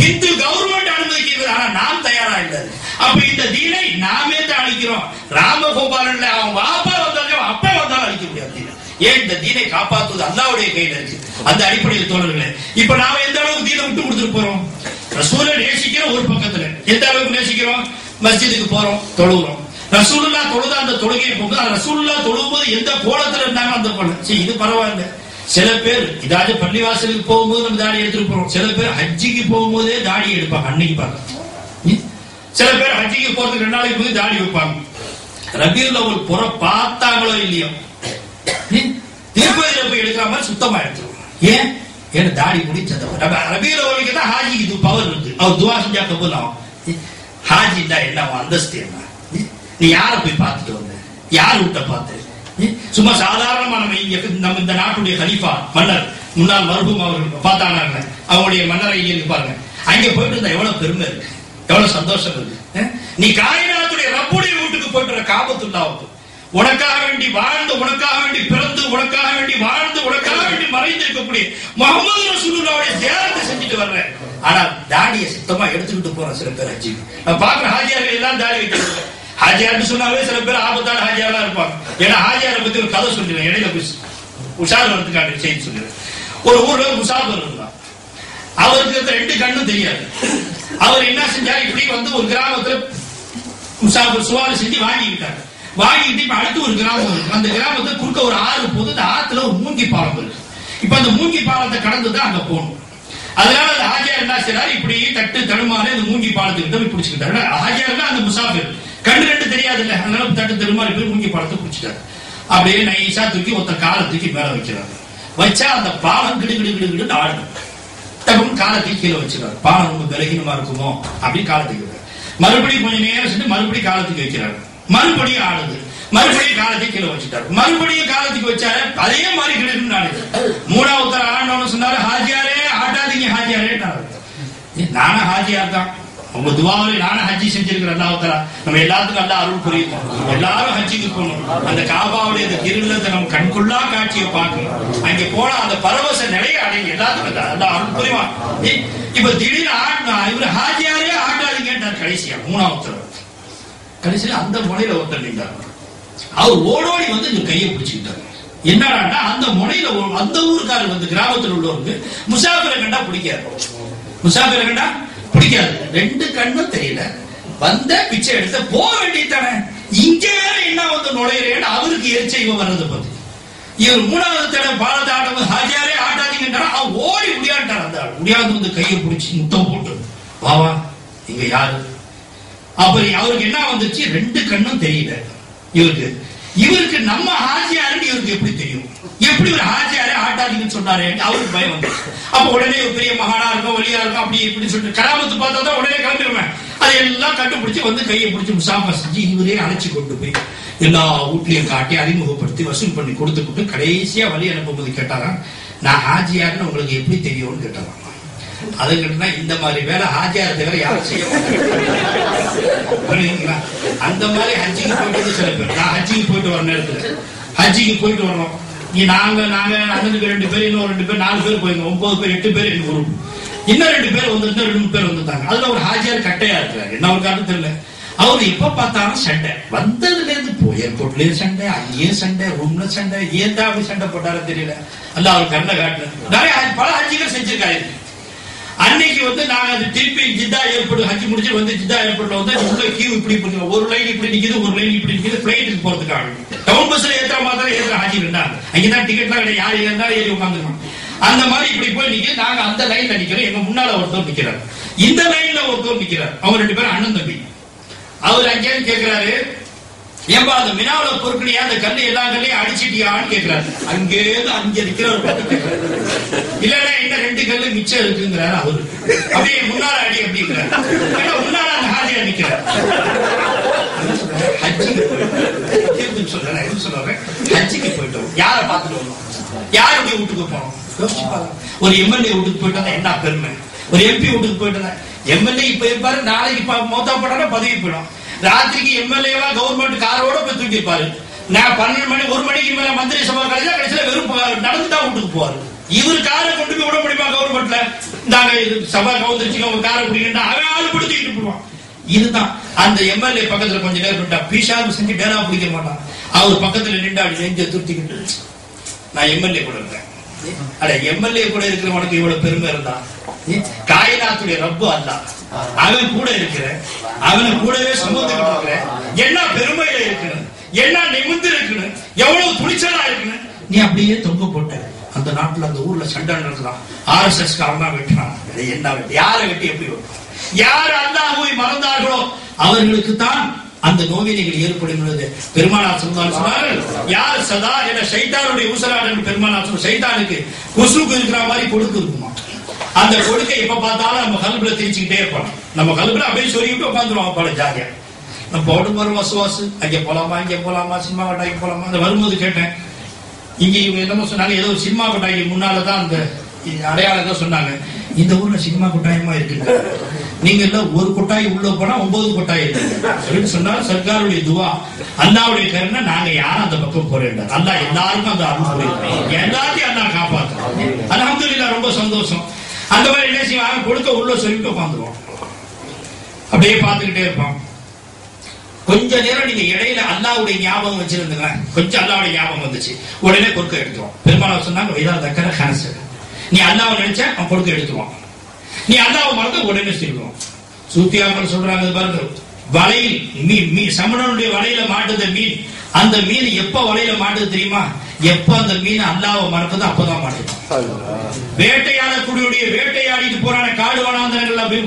இந்து கவர்மெண்ட் அனுமதிக்கிறது. ஆனா நாம் தயாரா இல்ல. அப்ப இந்த தீனை நாமே தான் அழிக்கிறோம். ராமகோபாலன் அவன் வாப்பா வந்தாலும் அப்பா வந்தாலும் அழிக்க முடியாது. ஏன் இந்த தீனை காப்பாற்றுவது அல்லாஹ்வுடைய கையில இருக்கு. அந்த அடிப்படையில் தோழர்களே, இப்ப நாம எந்த அளவுக்கு தீனை விட்டு கொடுத்துட்டு போறோம்? ரசூலை நேசிக்கிறோம் ஒரு பக்கத்துல, எந்த அளவுக்கு நேசிக்கிறோம்? மஸ்ஜிதுக்கு போறோம், தொழுகிறோம். ரசூலுல்லாஹ் தொழுத அந்த தொழுகையை போக ரசூலுல்லாஹ் தொழும்போது எந்த கோலத்துல இருந்தாங்க அந்த கோலம். சரி, இது பரவாயில்ல. சில பேர் இதாவது பள்ளிவாசலுக்கு போகும்போது நம்ம தாடி எடுத்துட்டு போறோம். சில பேர் ஹஜ்ஜிக்கு போகும்போதே தாடி எடுப்பாங்க. அன்னைக்கு பார்க்க சில பேர் ஹஜ்ஜிக்கு போறதுக்கு 2 நாளைக்கு போய் தாடி வைப்பாங்க. ரபியுல் அவ்வல் புற பார்த்தாங்களோ இல்லையோ திருப்பதியில போய் எடுக்கிற மாதிரி சுத்தமா எடுத்துருவோம். ஏன்? ஏன்னா தாடி முடிச்சது. ரபியுல் அவ்வலுக்கு தான் ஹாஜிக்கு இது பவர் இருக்கு. அவர் துவா செஞ்சா கபூல் ஆகும். ஹாஜி தான் என்ன அந்தஸ்து என்ன? நீ யாரை போய் பார்த்துட்டு வந்த? யார் விட்ட பார்த்து? சும்மா சாதாரணமா நம்ம இந்த நாட்டுடைய கலீஃபா மன்னர் முன்னாள் மர்ஹூம் அவர்கள் பார்த்தாங்க. அவங்களுடைய மன்னரை இருக்கு பாருங்க. அங்க போயிட்டு இருந்தா எவ்வளவு பெருமை இருக்கு, எவ்வளவு சந்தோஷம் இருக்கு. நீ காயினாத்துடைய ரப்புடைய வீட்டுக்கு போயிட்டு காபத்துல்லாவுக்கு உனக்காக வேண்டி வாழ்ந்து, உனக்காக வேண்டி பிறந்து, உனக்காக வேண்டி வாழ்ந்து, உனக்காக வேண்டி மறைந்து இருக்கக்கூடிய முஹம்மது ரசூலுல்லாஹ்வுடைய தியாகத்தை செஞ்சுட்டு வர்றேன். ஆனா தாடியை சுத்தமா எடுத்துக்கிட்டு போறேன். சில பேர் ஹஜ்ஜி பாக்குற ஹாஜியார்கள் எல்லாம் தாடி வைக்கிறாங்க. ஹாஜியார்னு சொன்னாவே சில பேர் ஆபத்தான ஹாஜியாரா இருப்பாங்க. ஏன்னா ஹாஜியாரை பத்தி ஒரு கதை சொல்லிடுறேன். இடையில உஷார் வரதுக்கான செய்தி சொல்லிடுறேன். ஒரு ஊர்ல ஒரு முசாஃபிர் இருந்தான். அவருக்கு 2 கண்ணும் தெரியாது. அவர் என்ன செஞ்சார்? இப்படி வந்து ஒரு கிராமத்துல முசாஃபிர் சுவாரி செஞ்சு வாங்கிக்கிட்டாரு. வாங்கிட்டு இப்ப அடுத்து ஒரு கிராமம் இருக்கு. அந்த கிராமத்துல குறுக்க ஒரு ஆறு போது, அந்த ஆத்துல ஒரு மூங்கி பாலம் இருக்கு. இப்ப அந்த மூங்கி பாலத்தை கடந்துதான் அங்க போகணும். அதனால அந்த ஹாஜியார் என்ன செய்யறாரு? இப்படி தட்டு தடுமாறி அந்த மூங்கி பாலத்துக்கிட்ட போய் பிடிச்சுக்கிட்டாரு. ஹாஜியார் அந்த முசாஃபிர் கண்ணு 2 தெரியாது இல்ல, அதனால தட்டு தடுமாறி போய் மூங்கி பாலத்தை பிடிச்சிட்டாரு. அப்படியே நைசா தூக்கி ஒத்த காலை தூக்கி மேல வைக்கிறாரு. வச்சா அந்த பாலம் கிடு கிடு கிடு கிடு ஆடுது. டப்புன்னு காலை தூக்கி கீழே வச்சிருக்காரு. பாலம் ரொம்ப பலகீனமா இருக்குமோ அப்படின்னு காலை தூக்கி வைக்கிறார். மறுபடியும் கொஞ்சம் நேரம் சென்று மறுபடியும் காலத்துக்கு வைக்கிறாரு. மறுபடியும் ஆடுது. மறுபடியும் காலத்துக்கு கீழே வச்சுட்டாரு. மறுபடியும் காலத்துக்கு வச்சாரு. அதே மாதிரி கிடுன்னு ஆடுது. 3வது ஆடணும்னு சொன்னாரு. ஹாஜியாரே ஆட்டாதீங்க ஹாஜியாரே. நானும் ஹாஜியார் தான். உங்க துவாவில நானும் ஹஜ்ஜி செஞ்சிருக்கிறேன். அல்லாஹ் நம்ம எல்லாத்துக்கும் நல்லா அருள் புரியும். எல்லாரும் ஹஜ்ஜிக்கு போகணும். அந்த காபாவுடைய அந்த திருவிழத்தை நம்ம கண்கொள்ளா காட்சியை பார்க்கணும். அங்க போனா அந்த பரவச நிலையை அடையும். எல்லாத்துக்கும் நல்லா அருள் புரியுமா? இப்ப திடீர்னு ஆடினா இவரு ஹாஜியாரே ஆட்டாதீங்கன்றார். கடைசியா 3வது கடைசியில அந்த முனையில ஒருத்தர் நின்றார். அவர் ஓடோடி வந்து இவர் கையை பிடிச்சுக்கிட்டாரு. என்னடா அந்த முனையில அந்த ஊருக்காரர் வந்து கிராமத்தில் உள்ளவருக்கு முசாஃபிரை கண்டா பிடிக்காது. முசாஃபிரை கண்டா பிடிக்காது. 2 கண்ணும் தெரியல. வந்த பிச்சை எடுத்த போக வேண்டியதானே. இங்க வேற என்ன வந்து நுழையிறேன்னு அவருக்கு எரிச்சை இவன் வர்றதை பத்தி. இவர் 3வது தடவை பாலத்தை ஆட்டம் ஹாஜியாரே ஆட்டாதீங்கன்றா அவன் ஓடி முடியாட்டார். அந்த ஆள் முடியாது வந்து கையை பிடிச்சி முத்தம் போட்டு வாவா இங்க யாரு அப்படி. அவருக்கு என்ன வந்துச்சு? 2 கண்ணும் தெரியல இவருக்கு. இவருக்கு நம்ம ஹாஜியாருன்னு இவருக்கு எப்படி தெரியும்? எப்படி ஒரு ஹாஜியாரே ஆட்டாதீங்கன்னு சொன்னாரு? அவருக்கு பயம் வந்து அப்ப உடனே ஒரு பெரிய மகானா இருக்கும், வழியா இருக்கும், அப்படி இப்படி சொல்லிட்டு கராமத்து பார்த்தா தான் உடனே கிளம்பிடுவேன். அதை எல்லாம் கண்டுபிடிச்சு வந்து கையை பிடிச்சி முசாஃபா செஞ்சு இவரே அழைச்சி கொண்டு போய் எல்லா வீட்லயும் காட்டி அறிமுகப்படுத்தி வசூல் பண்ணி கொடுத்துக்கிட்டு கடைசியா வழி அனுப்பும்போது கேட்டாராம், நான் ஹாஜியாருன்னு உங்களுக்கு எப்படி தெரியும்னு கேட்டாராம். அது கேட்டா இந்த மாதிரி வேலை ஹாஜியார் தவிர யாரும் செய்ய மாட்டாங்க. அந்த மாதிரி ஹஜ்ஜிக்கு போயிட்டு சில பேர், நான் ஹஜ்ஜிக்கு போயிட்டு வர நேரத்துல ஹஜ்ஜிக்கு போயிட்டு வரணும். நாங்க அண்ணனுக்கு 2 பேர், இன்னும் 2 பேர், 4 பேர் போயிருந்தோம். 9 பேர் 8 பேர் எங்க குரூப். இன்னும் 2 பேர் வந்துருந்தா 2 பேர் வந்துட்டாங்க. அதுல ஒரு ஹாஜியார் கட்டையா இருக்கிறாரு. என்ன ஒரு காரணம் தெரியல. அவரு எப்ப பார்த்தாலும் சண்டை. வந்ததுல இருந்து ஏர்போர்ட்லயும் சண்டை, அங்கேயும் சண்டை, ரூம்ல சண்டை. ஏன் தான் அப்படி சண்டை போட்டாரு தெரியல. அல்ல அவர் கண்ணை காட்டுல நிறைய பல ஹஜ்ஜிகள் செஞ்சிருக்காரு. அன்னைக்கு வந்து நாங்க அது திருப்பி ஜித்தா ஏர்போர்ட் ஹஜ்ஜி முடிச்சு வந்து ஜித்தா ஏர்போர்ட்ல வந்து உள்ள கியூ இப்படி ஒரு லைன் இப்படி நிக்குது, ஒரு லைன் இப்படி நிக்குது. பிளைட்டுக்கு போறதுக்காக டவுன் பஸ்ல ஏற்ற மாதிரி ஏற்ற ஹாஜி இருந்தாங்க. அங்கதான் டிக்கெட்லாம் கிடையாது. யார் இருந்தாலும் ஏறி உட்காந்துருக்கோம். அந்த மாதிரி இப்படி போய் நிக்க நாங்க அந்த லைன்ல நிக்கிறோம். எங்க முன்னால ஒருத்தர் நிக்கிறார், இந்த லைன்ல ஒருத்தர் நிக்கிறார். அவங்க 2 பேரும் அண்ணன் தம்பி. அவர் அங்கே கேட்கிறாரு, ஏன்பா அந்த மினாவில பொருட்களையா அந்த கல்லு எல்லா கல்லையும் அடிச்சிட்டியான்னு கேட்கிறாரு. அங்கே நிக்கிறவர் இல்லன்னா என்ன 2 கல்லு மிச்சம் இருக்குங்கிறாரு அவரு. அப்படியே முன்னால அடி அப்படிங்கிறாரு. முன்னால அந்த ஹாஜியா நிக்கிறார். ஹஜ்ஜிக்கு போயிட்டோம். யார பாத்துட்டு வந்தோம்? யாருடைய வீட்டுக்கு போனோம்? ஒரு எம்எல்ஏ வீட்டுக்கு போயிட்டு என்ன பெருமை. ஒரு எம்பி வீட்டுக்கு போயிட்டு எம்எல்ஏ இப்ப இருப்பாரு, நாளைக்கு மௌத்தா போட்டா பதவி போயிடும். ராத்திரிக்கு எம்எல்ஏவா கவர்மெண்ட் காரோட போய் தூக்கி இருப்பாரு. நான் 12 மணி 1 மணிக்கு மேல மந்திரி சபை கடைசியில வெறும் நடந்துதான் வீட்டுக்கு போவாரு. இவரு காரை கொண்டு போய் விட முடியுமா கவர்மெண்ட்ல? நாங்க சபை கவுந்துருச்சு உங்க காரை பிடிக்கணும் அவன் ஆளு பிடிச்சிக்கிட்டு போவான். இதுதான் அந்த எம்எல்ஏ பக்கத்துல கொஞ்ச நேரம் பீஷாவு செஞ்சு டேரா பிடிக்க மாட்டான். அவர் பக்கத்துல நின்று அப்படி நெஞ்ச துருத்திக்கிட்டு நான் எம்எல்ஏ கூட இருக்கேன். அட எம்எல்ஏ கூட இருக்கிறவனுக்கு இவ்வளவு பெருமை இருந்தா, காயினாத்துடைய ரப்பு அல்லா அவன் கூட இருக்கிற, அவனை கூடவே சுமந்துக்கிட்டு இருக்கிற, என்ன பெருமையில இருக்கணும், என்ன நிமிர்ந்து இருக்கணும், எவ்வளவு துணிச்சலா இருக்கணும். நீ அப்படியே தொங்க போட்ட அந்த நாட்டுல அந்த ஊர்ல சண்டை நடக்கலாம். RSS காரனா வெட்டினான். என்ன வெட்டி, யாரை வெட்டி எப்படி வெட்டும்? யார் அல்லாஹ்வை மறந்தார்களோ அவர்களுக்கு தான் அந்த நோவினைகள் ஏற்படும். பெருமானார் சொன்னார்கள், யார் சதா என சைத்தானுடைய ஊசலாடன் பெருமானார் சொன்ன சைத்தானுக்கு கொசுக்கு இருக்கிற மாதிரி கொடுக்கு இருக்குமா. அந்த கொடுக்கை எப்ப பார்த்தாலும் நம்ம கல்புல திரிச்சுக்கிட்டே இருப்போம். நம்ம கல்புல அப்படியே சொல்லிட்டு உட்காந்துருவோம் பல ஜாதியா. நம்ம போட்டு வரும் வசுவாசு, அங்கே போலாமா இங்கே போலாமா, சினிமா கொட்டாய்க்கு போலாமா. அந்த வரும்போது கேட்டேன், இங்க இவங்க என்னமோ சொன்னாங்க, ஏதோ சினிமா கொட்டாய்க்கு முன்னாலதான் அந்த அடையாளம் தான் சொன்னாங்க. இந்த ஊர்ல சினிமா கொட்டாயமா இருக்கு, நீங்க எல்லாம் ஒரு கொட்டாய் உள்ள போனா 9 கொட்டாய் இருக்கு சொன்னாலும் சர்க்காருடைய துவா அல்லாவுடைய கருணை, நாங்க யாரும் அந்த பக்கம் போறேன். அல்லா எல்லாருக்கும் அந்த அருள் போயிருக்கோம், எல்லாத்தையும் அல்லா காப்பாற்றுறோம். அல்ஹம்துலில்லாஹ், ரொம்ப சந்தோஷம். அந்த மாதிரி என்ன செய்வாங்க, கொடுக்க உள்ள சொல்லிட்டு உட்காந்துருவோம், அப்படியே பார்த்துக்கிட்டே இருப்போம். கொஞ்ச நேரம் நீங்க இடையில அல்லாவுடைய ஞாபகம் வச்சிருந்தீங்க, கொஞ்சம் அல்லாவுடைய ஞாபகம் வந்துச்சு, உடனே கொடுக்க எடுத்துவோம். பெருமாள் சொன்னாங்க, இதா தக்கர கனசு, நீ அல்லாவை நினைச்சா அவன் கொடுக்க எடுத்துவான், நீ அல்லாவை மறந்து உடனே சொல்லுவோம். சூத்தியாக்கள் சொல்றாங்க பாருங்க, வலையில் மீன் சமணனுடைய வலையில மாட்டுத மீன், அந்த மீன் எப்ப வலையில மாட்டுது தெரியுமா? எப்ப அந்த மீன் அல்லாவை மறக்குது அப்பதான் மாட்டுது. வேட்டையாடக்கூடிய வேட்டையாடிட்டு போறான காடு வனாந்தரங்கள்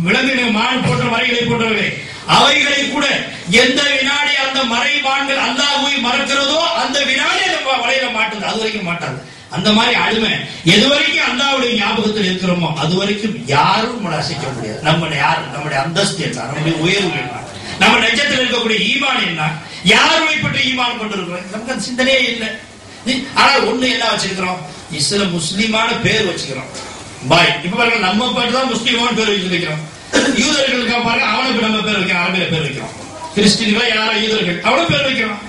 விலங்குகள் மான் போன்ற மறைகளை போன்றவர்களே, அவைகளை கூட எந்த வினாடி அந்த மறைவான்கள் அல்லாஹ்வை மறக்கிறதோ அந்த வினாடி வலையில மாட்டுது, அது வரைக்கும் மாட்டாது. அந்த மாதிரி அழுமை எது வரைக்கும் அல்லாஹ்வுடைய ஞாபகத்தில் இருக்கிறோமோ அது வரைக்கும் யாரும் நம்மளை அசைக்க முடியாது. நம்முடைய அந்தஸ்து என்ன, நம்முடைய உயர்வு என்ன, நம்ம நெஞ்சத்தில் இருக்கக்கூடிய ஈமான் என்ன, யாரை பற்றி ஈமான் கொண்டிருக்கிறோம், நமக்கு அந்த சிந்தனையே இல்லை. ஆனால் ஒண்ணு என்ன வச்சிருக்கிறோம், முஸ்லிமான பேர் வச்சுக்கிறோம். பாய் இப்ப பாருங்க, நம்ம பாட்டு தான் முஸ்லிமான பேர் வச்சிருக்கிறோம். யூதர்களுக்கு பாருங்க, அவனுக்கு நம்ம பேர் வைக்கிறோம், அரபியில பேர் வைக்கிறோம். கிறிஸ்டின்களா யாரா யூதர்கள் அவனும் பேர் வைக்கிறோம்.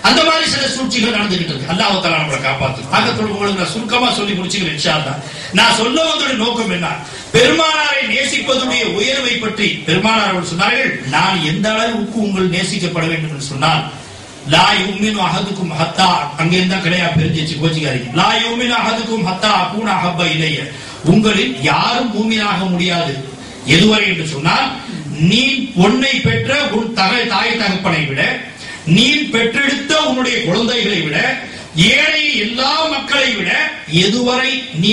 அந்த மாதிரி சில சூழ்ச்சிகள் நடந்துகிட்டு இருக்கு. அல்லாஹ் தஆலா நம்மளை காப்பாத்து. ஆகத்தோடு உங்களுக்கு நான் சுருக்கமா சொல்லி முடிச்சுக்கிறேன் இன்ஷா அல்லாஹ். நான் சொல்ல வந்தோட நோக்கம் என்ன, பெருமானாரை நேசிப்பதுடைய உயர்வை பற்றி பெருமானார் அவர்கள் சொன்னார்கள், நான் எந்த அளவுக்கு உங்கள் நேசிக்கப்பட வேண்டும் என்று சொன்னால், லா யுமினு அஹதுக்கும் ஹத்தா, அங்க இருந்தா கிடையாது பெருஞ்சிச்சு கோச்சிக்காதீங்க. லா யுமினு அஹதுக்கும் ஹத்தா அகூன அஹப்ப இலைய, உங்களில் யாரும் மூமினாக முடியாது எதுவரை என்று சொன்னால், நீ உன்னை பெற்ற உன் தாய் தகப்பனை விட, நீ பெற்றெடுத்த உன்னுடைய குழந்தைகளை விட, ஏழை எல்லா மக்களை விட எதுவரை நீ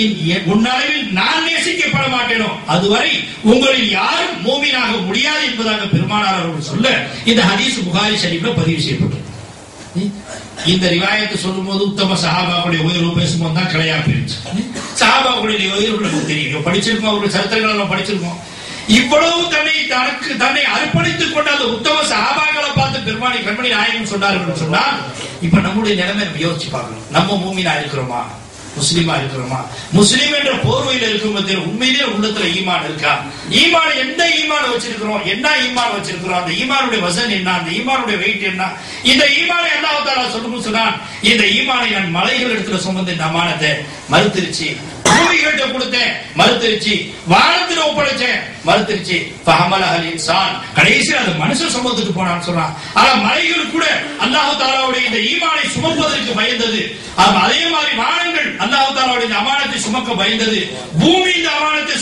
உன்னளவில் நான் நேசிக்கப்பட மாட்டேனோ அதுவரை உங்களில் யாரும் மூமினாக முடியாது என்பதாக பெருமானார் அவர்கள் சொல்ல இந்த ஹதீஸ் புகாரி ஷரீஃப்ல பதிவு செய்யப்பட்டது. இந்த ரிவாயத்தை சொல்லும் போது உத்தம சஹாபாக்களுடைய உயர்வு பேசும்போது தான் கிடையாது போயிருச்சு. சஹாபாக்களுடைய உயர்வு நமக்கு தெரியும், படிச்சிருக்கோம், அவருடைய சரித்திரங்களை நம்ம படிச்சிருக்கோம். இவ்வளவு தன்னை அர்ப்பணித்துக் கொண்ட அந்த உத்தம சஹாபாக்களை பார்த்து பெருமானி கண்மணி நாயகம் சொன்னார்கள் சொன்னால், இப்ப நம்முடைய நிலைமை யோசிச்சு பார்க்கணும். நம்ம மூமினா இருக்கிறோமா, முஸ்லிமா இருக்கிறோமா? முஸ்லிம் என்ற போர்வையில் இருக்கும் உண்மையிலே உள்ளத்துல ஈமான் இருக்கா? ஈமான் எந்த ஈமான் வச்சிருக்கிறோம், என்ன ஈமான் வச்சிருக்கிறோம், அந்த ஈமானுடைய வசன் என்ன, அந்த ஈமானுடைய வெயிட் என்ன? இந்த ஈமானை அல்லாஹ் தஆலா சொல்லும் சொன்னான், இந்த ஈமானை நான் மலைகள் இடத்துல சுமந்து இந்த அமானத்தை மறுத்திருச்சு, பூமிகிட்ட கொடுத்தேன் மறுத்திருச்சு, வானத்தில் ஒப்படைச்சேன் மறுத்திருச்சு, ஃபஹமலஹல் இன்சான், கடைசியில் அது மனுஷன் சுமந்துட்டு போனான்னு சொல்றான். ஆனா மலைகள் கூட அல்லாஹ் தஆலாவுடைய இந்த ஈமானை சுமப்பதற்கு பயந்தது. அதே மாதிரி வானங்கள் அல்லாஹ் தஆலாவுடைய இந்த அமானத்தை சுமக்க பயந்தது. பூமி இந்த அமானத்தை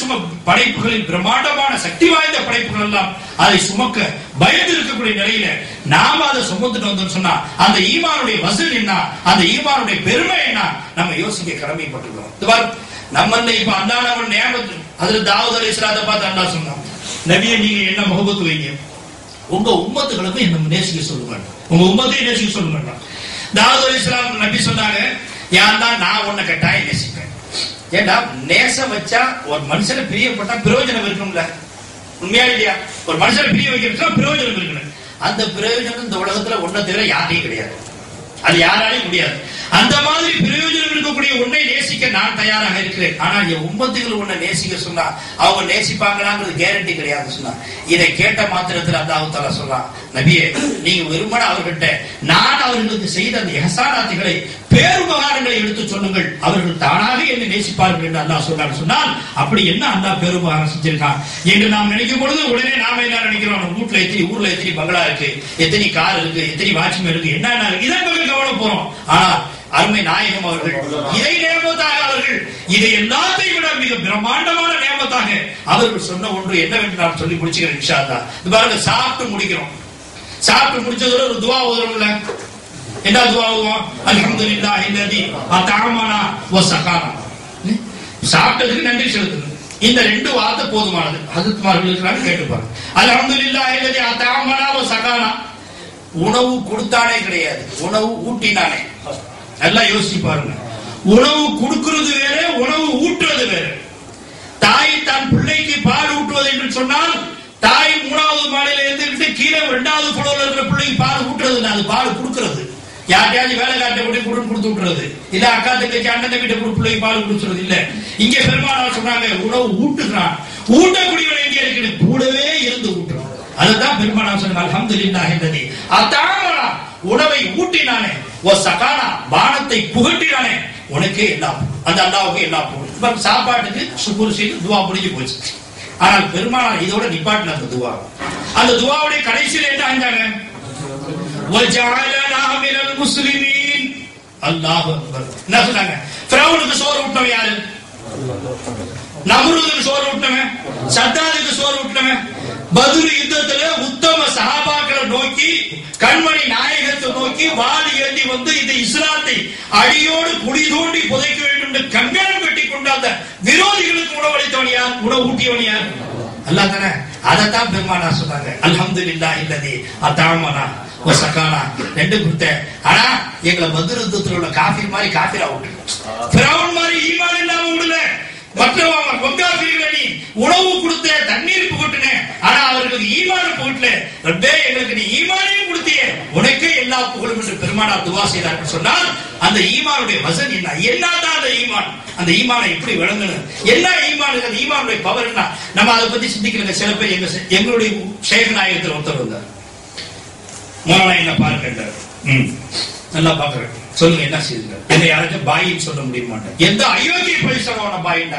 படைப்புகளின் பிரம்மாண்டமான சக்தி வாய்ந்த படைப்புகள் எல்லாம் அதை சுமக்க பயந்து இருக்கக்கூடிய நிலையில நாம அதை சுமந்துட்டு வந்தோம்னு சொன்னா அந்த ஈமானுடைய வசூல் என்ன, அந்த ஈமானுடைய பெருமை என்ன நம்ம யோசிக்க கடமைப்பட்டிருக்கிறோம். நம்ம இப்ப அல்லாஹ் நியமத் ஹஜ்ரத் தாவூத் அலைஹிஸ்ஸலாத்தை பார்த்து அல்லாஹ் சொன்னான், நபியே நீங்க என்ன முஹப்பத் வைங்க, உங்க உம்மத்துகளுக்கு என்ன நேசிக்க சொல்லுங்க, உங்க உம்மத்தை நேசிக்க சொல்லுங்க. தாவூத் அலைஹிஸ்ஸலாம் நபி சொன்னாங்க, யா அல்லாஹ் நான் உன்னை கட்டாயம் நேசிப்பேன். ஏண்டா நேசம் வச்சா ஒரு மனுஷனை பிரியப்பட்டா பிரயோஜனம் இருக்கணும்ல, உண்மையா இல்லையா? ஒரு மனுஷனை பிரிய வைக்கிறதுக்கு பிரயோஜனம் இருக்கணும். அந்த பிரயோஜனம் இந்த உலகத்துல ஒன்றை தவிர யாரையும் கிடையாது, அது யாராலையும் முடியாது. அந்த மாதிரி பிரயோஜனம் இருக்கக்கூடிய உன்னை நேசிக்க நான் தயாராக இருக்கிறேன். ஆனா என் உம்மத்துகள் உன்னை நேசிக்க சொன்னா அவங்க நேசிப்பாங்களாங்கிறது கேரண்டி கிடையாது சொன்னா. இதை கேட்ட மாத்திரத்தில் அல்லாஹ் தஆலா சொல்றான், நபியே நீங்க வெறுமனே அவர்கிட்ட நான் அவர்களுக்கு செய்த அந்த இஹ்சானாத்துகளை பேருபகாரங்களை எடுத்து சொல்லுங்கள், அவர்கள் தானாக என்னை நேசிப்பார்கள் என்று அல்லாஹ் சொல்றான்னு சொன்னால், அப்படி என்ன அல்லாஹ் பேருபகாரம் செஞ்சிருக்கான் என்று நாம் நினைக்கும் பொழுது உடனே நாம என்ன நினைக்கிறோம், வீட்டுல எத்தனை ஊர்ல எத்தனை பங்களா இருக்கு, எத்தனை கார் இருக்கு, எத்தனை வாட்ச்மேன் இருக்கு, என்ன இருக்கு, இதன் பக்கம் கவனம் போறோம். ஆனா அருமை நாயகம் அவர்கள் இதை நேமத்தாக அவர்கள் இதை எல்லாத்தையும் விட மிக பிரம்மாண்டமான நேமத்தாக அவர்கள் சொன்ன ஒன்று என்னவென்று நான் சொல்லி முடிச்சுக்கிறேன் இன்ஷா அல்லாஹ். இது பாருங்க, சாப்பிட்டு முடிக்கிறோம். சாப்பிட்டு முடிச்சதோட ஒரு துவா ஓதுறோம்ல. என்ன துவா ஓதுவோம்? அல்ஹம்துலில்லாஹி அல்லதி அத்அமனா வ ஸகானா. சாப்பிட்டதுக்கு நன்றி செலுத்தணும். இந்த ரெண்டு வார்த்தை போதுமானது. ஹஜ்ரத்மார்கள் இருக்கிறாங்க, கேட்டுப்பாங்க. அல்ஹம்துலில்லாஹி அல்லதி அத்அமனா வ ஸகானா. உணவு கொடுத்தானே கிடையாது, உணவு ஊட்டினானே. நல்லா யோசிச்சு பாருங்க. உணவு கொடுக்கிறது வேற, உணவு ஊட்டுறது வேற. தாய் தன் பிள்ளைக்கு பால் ஊட்டுவது என்று சொன்னால், தாய் 3வது மாடியில இருந்துகிட்டு கீழே 2வது ஃப்ளோர்ல இருக்கிற பிள்ளைக்கு பால் ஊட்டுறது, அது பால் கொடுக்கிறது. யார்ட்டையாவது வேலை காட்ட போட்டு கொடுத்து விட்டுறது இல்ல, அக்கா தங்கச்சி அண்ணன் தம்பிட்ட பிள்ளைக்கு பால் குடிச்சுறது இல்ல. இங்க பெருமானார் சொன்னாங்க, உணவு ஊட்டுகிறான். ஊட்டக்கூடியவன் எங்க இருக்கு? கூடவே இருந்து ஊட்டுறான். அதுதான் பெருமானார் சொன்னாங்க, அல்ஹம்துலில்லாஹி அல்லதி அத்அமனா, உணவை ஊட்டினானே, வ ஸகானா, பானத்தை புகட்டினானே, உனக்கே எல்லாம், அந்த அல்லாஹ்வுக்கு எல்லாம் போகும். சாப்பாட்டுக்கு சுக்ர் செய்து துவா முடிஞ்சு போச்சு. ஆனால் பெருமானார் இதோட நிப்பாட்டின அந்த துவா. அந்த துவாவுடைய கடைசியில் என்ன ஆஞ்சாங்க? வஜஅலனா மினல் முஸ்லிமீன். அல்லாஹ் அக்பர். என்ன சொன்னாங்க? ஃபிரௌனுக்கு சோறு ஊட்டவன் யாரு? நம்ரூதுக்கு சோறு ஊட்டவன், சத்தாதுக்கு சோறு ஊட்டவன். பத்ர் யுத்தத்துல உத்தம சஹாபாக்களை நோக்கி, கண்மணி நாயகத்தை நோக்கி வாள் ஏந்தி வந்து இந்த இஸ்லாத்தை அடியோடு குழி தோண்டி புதைக்க வேண்டும் என்று கங்கணம் கட்டி கொண்டு அந்த விரோதிகளுக்கு உணவளித்தவன் யார்? உணவு ஊட்டியவன் யார்? அல்லாஹ் தானே. அதைத்தான் பெருமானார் சொன்னாங்க, அல்ஹம்துலில்லாஹி அல்லதி அத்அமனா வ ஸகானா. ரெண்டு கொடுத்த. ஆனா எங்களை பத்ர் யுத்தத்துல உள்ள காஃபிர் மாதிரி காஃபிரா விட்டு, ஃபிரௌன் மாதிரி ஈமான் இல்லாம விடல. மற்றவங்க கொங்காஃபிர்களை நீ உணவு கொடுத்த, தண்ணீர் புகட்டின, ஆனா அவர்களுக்கு ஈமான் புகட்டல. ரப்பே, எங்களுக்கு நீ ஈமானையும் கொடுத்தியே, உனக்கே எல்லா புகழும் என்று பெருமானார் துவா செய்தார்கள். சொன்னால் அந்த ஈமானுடைய வசன் என்ன? என்னதான் அந்த ஈமான்? அந்த ஈமானை எப்படி விளங்கணும்? என்ன ஈமான்? அந்த ஈமானுடைய பவர் என்ன? நம்ம அதை பத்தி சிந்திக்கிறத. சில பேர் எங்களுடைய ஷேக் நாயகத்தில் ஒருத்தர் வந்தார். மோனா என்ன பார்க்கின்றார், நல்லா பாக்குறேன், சொல்லுங்க என்ன செய்யுங்க. என்ன யாராச்சும் பாயின்னு சொல்ல முடிய மாட்டேன். எந்த அயோக்கிய பரிசமான பாயின்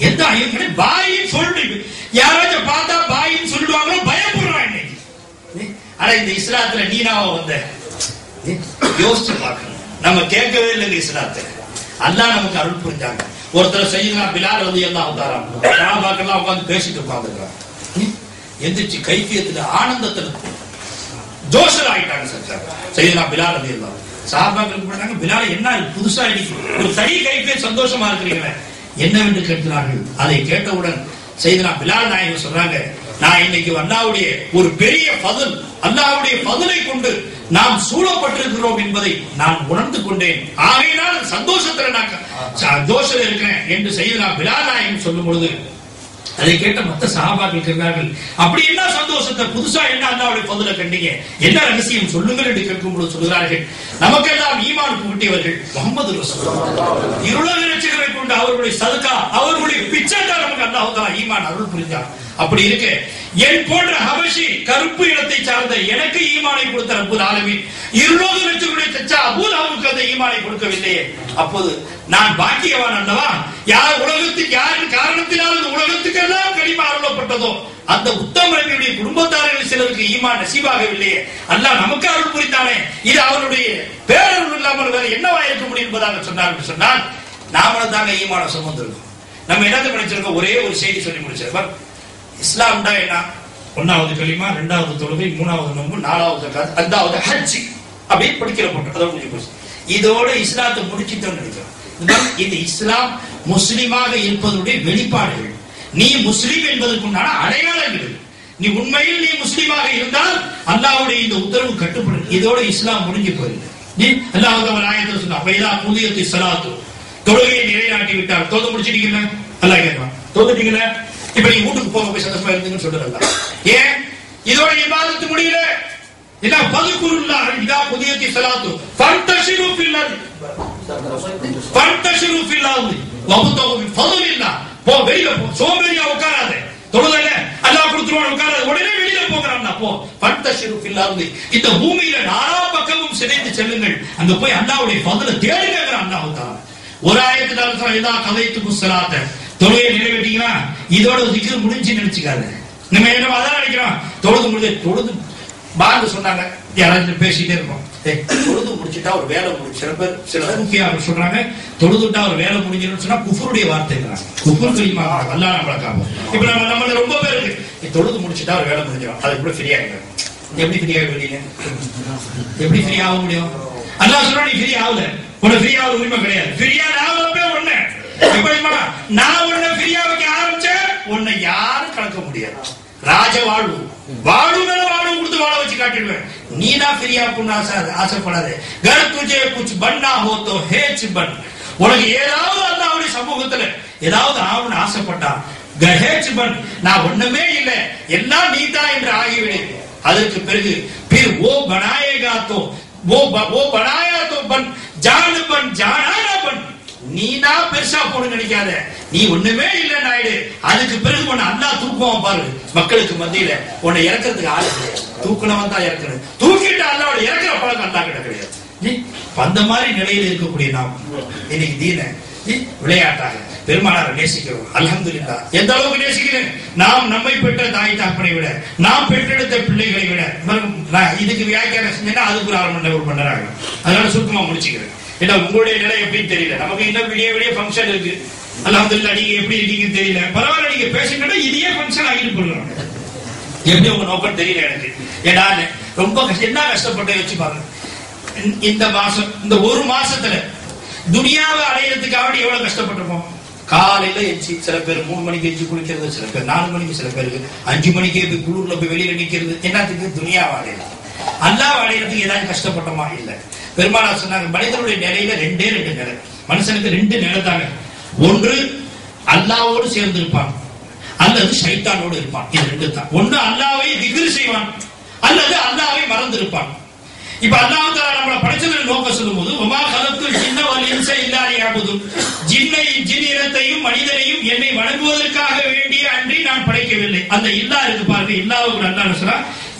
எந்த அயோக்கிய பாயின்னு சொல்லிட்டு யாராச்சும் பார்த்தா பாயின்னு சொல்லுவாங்களோ பயப்படுறான் இன்னைக்கு. ஆனா இந்த இஸ்லாத்துல நீனாவா வந்த யோசிச்சு பார்க்கணும். நம்ம கேட்கவே இல்லை இந்த இஸ்லாத்தை. அல்லாஹ் நமக்கு அருள் புரிஞ்சாங்க. ஒருத்தர் செய்யுங்க, பிலால் ரலியல்லாஹு தஆலா சஹாபாக்கெல்லாம் உட்கார்ந்து பேசிட்டு உட்கார்ந்துருக்காங்க. எந்திரிச்சு கைஃபியத்துல ஆனந்தத்துல ஜோஷர் ஆயிட்டாங்க. செய்யுங்க பிலால் ரலியல்லாஹு சஹாபாக்கள் கூப்பிடுறாங்க, பிலால் என்ன புதுசா ஒரு தனி கைஃபிய சந்தோஷமா இருக்கிறீங்களே என்னவென்று கேட்கிறார்கள். அதை கேட்டவுடன் செய்தனா பிலால் நாயகம் சொல்றாங்க, நான் இன்னைக்கு அல்லாஹ்வுடைய ஒரு பெரிய ஃபضل, அல்லாஹ்வுடைய ஃபضலை கொண்டு நாம் சூழப்பட்டிருக்கிறோம் என்பதை நான் உணர்ந்து கொண்டேன். ஆகையினால் சந்தோஷத்துல நான் சந்தோஷம் இருக்கிறேன் என்று செய்தனா பிலால் நாயகம் சொல்லும் பொழுது அதை கேட்ட மற்ற சஹாபாக்கள் இருக்கிறார்கள், அப்படி என்ன சந்தோஷத்தை, புதுசா என்ன அல்லாஹ்வுடைய ஃபضலை கண்டீங்க, என்ன ரகசியம் சொல்லுங்கள் என்று கேட்கும் பொழுது சொல்கிறார்கள், நமக்கெல்லாம் ஈமான் புகட்டியவர்கள் முஹம்மது ரசூலுல்லாஹ், இருளக ரட்சகரை கொண்டு அவர்களுடைய சதகா, அவர்களுடைய பிச்சை தான் நமக்கு அல்லாஹ் தஆலா ஈமான் அருள் புரிந்தார். அப்படி இருக்கு என் போன்ற ஹபஷி கருப்பு இனத்தை சார்ந்த எனக்கு ஈமானை கொடுத்த ரப்புல் ஆலமீன் இருளோக ரட்சகருடைய சச்சா அபூ லஹபுக்கு அந்த ஈமானை கொடுக்கவில்லையே, அப்போது நான் பாக்கியவான் அல்லவா? யார் உலகத்துக்கு யாரின் காரணத்தினால் இந்த உலகத்துக்கெல்லாம் கனிமா அருளப்பட்டதோ அந்த உத்தம நபியுடைய குடும்பத்தார்கள் சிலருக்கு ஈமான் நசீபாகவில்லையே, அல்லாஹ் நமக்கு அருள் புரிந்தானே, இது அவருடைய பேரருள் இல்லாமல் வேற என்னவா இருக்க முடியும் என்பதாக சொன்னார்கள். சொன்னால் நாமளும் தாங்க ஈமான சுமந்திருக்கோம். நம்ம என்னது நினைச்சிருக்கோம்? ஒரே ஒரு செய்தி சொல்லி முடிச்சிருக்கோம். இஸ்லாம்டா என்ன? 1வது கலிமா, 2வது தொழுகை, 3வது நோன்பு, 4வது ஜகாத், 5வது ஹஜ். அப்படியே படிக்கிற போட்டு அதோட முடிஞ்சு போச்சு. இதோட இஸ்லாத்தை முடிச்சுட்டோம்னு நினைக்கிறோம். இந்த இஸ்லாம் முஸ்லிமாக இருப்பதனுடைய வெளிப்பாடுகள், நீ முஸ்லிம் என்பதற்குண்டான அடையாளங்கள். நீ உண்மையில் நீ முஸ்லிமாக இருந்தால் அல்லாஹ்வுடைய இந்த உத்தரவு கட்டுப்படும். இதோட இஸ்லாம் முடிஞ்சு போயிருக்கு. நீ அல்லாஹ் ஆயத்தில் சொன்னா, பைதா குதியத்தி ஸலாத்து, தொழுகையை நிலைநாட்டி விட்டார். தொழுது முடிச்சிட்டீங்களா? அல்லாஹ் கேட்பான், தொழுதுட்டீங்களா? இப்ப நீ வீட்டுக்கு போக போய் சந்தோஷமா இருந்தீங்கன்னு சொல்றாங்க. ஏன் இதோட இபாதத்து முடியல? என்ன பதுகுருல்லாஹ் இதா குதியத்தி ஸலாத்து ஃபன்தஷிரு ஃபில் அர்த், ஃபன்தஷிரு ஃபில் அர்த் வபதகு மின் ஃபضலில்லாஹ். போ, வெளியில போ, சோம்பேறியா உட்காராத. தொழுதல அல்லாஹ் கொடுத்துருவான், உட்காராத, உடனே வெளியில போங்கறான்னா போ. ஃபன்தஷிரு ஃபில் அர்த், இந்த பூமியில நாலா பக்கமும் சிதைந்து செல்லுங்கள், அங்க போய் அல்லாஹ்வுடைய ஃபضலை தேடுங்கங்கற அல்லாஹ் தஆலா. ஒரு ஆயத்துல அல்லாஹ் இதா கலைத்து ஸலாத்த, தொழுகையை நிறைவேற்றீங்களா, இதோட திக்ர் முடிஞ்சு நினைச்சுக்காத. நம்ம என்ன அதான் நினைக்கிறோம், தொழுது முடிஞ்சு தொழுது பாங்க சொன்னாங்க, யாராவது பேசிட்டே இருப்போம். தொழுது முடிச்சுட்டா ஒரு வேலை முடிச்சு சில சூஃபியார்கள் சொல்றாங்க தொழுதுட்டா ஒரு வேலை முடிஞ்சிடும் சொன்னா குஃபருடைய வார்த்தைங்கிறாங்க. குஃபர் கலிமா அல்லாஹ் நம்மள காப்போம். இப்ப நம்ம ரொம்ப பேருக்கு தொழுது முடிச்சுட்டா ஒரு வேலை முடிஞ்சிடும், அது கூட ஃப்ரீ ஆகிடும். எப்படி ஃப்ரீ ஆக முடியல? எப்படி ஃப்ரீ ஆக முடியும்? அல்லாஹ் சொல்றா நீ ஃப்ரீ ஆகல, உனக்கு ஃப்ரீ ஆக உரிமை கிடையாது. ஃப்ரீயா நான் ஒண்ணு எப்படிமா நான் உன்னை ஃப்ரீயா வைக்க ஆரம்பிச்சேன், உன்னை யாரும் கலக்க முடியாது. ராஜ வாழ்வு வாழு மேல வாழு கொடுத்து வாழ வச்சு காட்டிடுவேன். நீ தான் ஃப்ரீயா பண்ண ஆசைப்படாது. கர் துஜே குச் பன்னா ஹோ தோ ஹேச் பன். உனக்கு ஏதாவது அல்லாஹ்வுடைய சமூகத்துல ஏதாவது ஆகணும்னு ஆசைப்பட்டா கஹேச் பன், நான் ஒண்ணுமே இல்லை எல்லாம் நீதான் என்று ஆகிவிடு. அதற்கு பிறகு பிர் ஓ பனாயேகா தோ ஓ பனாயா தோ பன் ஜான் பன் ஜானா பன். நீ தான் பெருசா போட நினைக்காத, நீ ஒண்ணுமே இல்லை நாயுடு. அதுக்கு பிறகு உன்னை அல்லாஹ் தூக்குவான் பாரு. மக்களுக்கு மத்தியில உன்னை இறக்கிறதுக்கு ஆளு கிடையாது, தூக்குனவன் தான் இறக்கணும். தூக்கிட்டு அல்லாஹ்வோட இறக்குற பழக்கம் அல்லாஹ் கிட்ட கிடையாது. அந்த மாதிரி நிலையில் இருக்கக்கூடிய நாம் இன்னைக்கு தீன விளையாட்டாக பெருமானாரை நேசிக்கிறோம். அல்ஹம்துலில்லாஹ். எந்த அளவுக்கு நேசிக்கிறேன்? நாம் நம்மை பெற்ற தாய் தாப்பனை விட, நாம் பெற்றெடுத்த பிள்ளைகளை விட. இதுக்கு வியாக்கியானம் செஞ்சா அதுக்கு ஒரு 1/2 மணி நேரம் ஆகும். அதனால சுருக்கமா முடிச்சுக்கிறேன். ஏன்னா உங்களுடைய நிலை எப்படின்னு தெரியல, நமக்கு இன்னும் விடிய ஃபங்க்ஷன் இருக்கு. அல்ஹம்துலில்லாஹ். நீங்க எப்படி இருக்கீங்கன்னு தெரியல, பரவாயில்ல, நீங்க பேசுங்க, இதையே ஃபங்க்ஷன் ஆகிட்டு போடுறோம். எப்படி உங்க நோக்கம் தெரியல எனக்கு. ஏன்னா ரொம்ப என்ன கஷ்டப்பட்டு வச்சு பாருங்க. இந்த மாசம், இந்த ஒரு மாசத்துல துனியாவை அடையிறதுக்காக எவ்வளவு கஷ்டப்பட்டிருப்போம். காலையில எஞ்சி சில பேர் 3 மணிக்கு எஞ்சி குளிக்கிறது, சில பேர் 4 மணிக்கு, சில பேருக்கு 5 மணிக்கே போய் குளூர்ல போய் வெளியில நிக்கிறது. என்னத்துக்கு? துனியாவை அடையலாம். அல்லாஹ் அடையிறதுக்கு ஏதாவது கஷ்டப்பட்டோமா? இல்ல. பெருமானார் சொன்னாங்க மனிதனுடைய நிலையில 2 நிலை. மனுஷனுக்கு 2 நிலை தாங்க. ஒன்று அல்லாஹ்வோடு சேர்ந்து இருப்பான், அல்லது ஷைத்தானோடு இருப்பான். இது 2 தான். ஒன்று அல்லாஹ்வை திக்ர் செய்வான், அல்லது அல்லாஹ்வை மறந்து இருப்பான். இப்ப அல்லாஹ் தஆலா நம்மள படைச்சத நோக்க சொல்லும்போது வமா கலத்துல் ஜின்ன வல் இன்ஸ இல்லா லியஅபுதுன், ஜின் இனத்தையும் மனிதனையும் என்னை வணங்குவதற்காக வேண்டிய அன்றி நான் படைக்கவில்லை. அந்த இல்லா இருக்கு பாருங்க, இல்லாவுக்கு அல்லாஹ் சொல்றா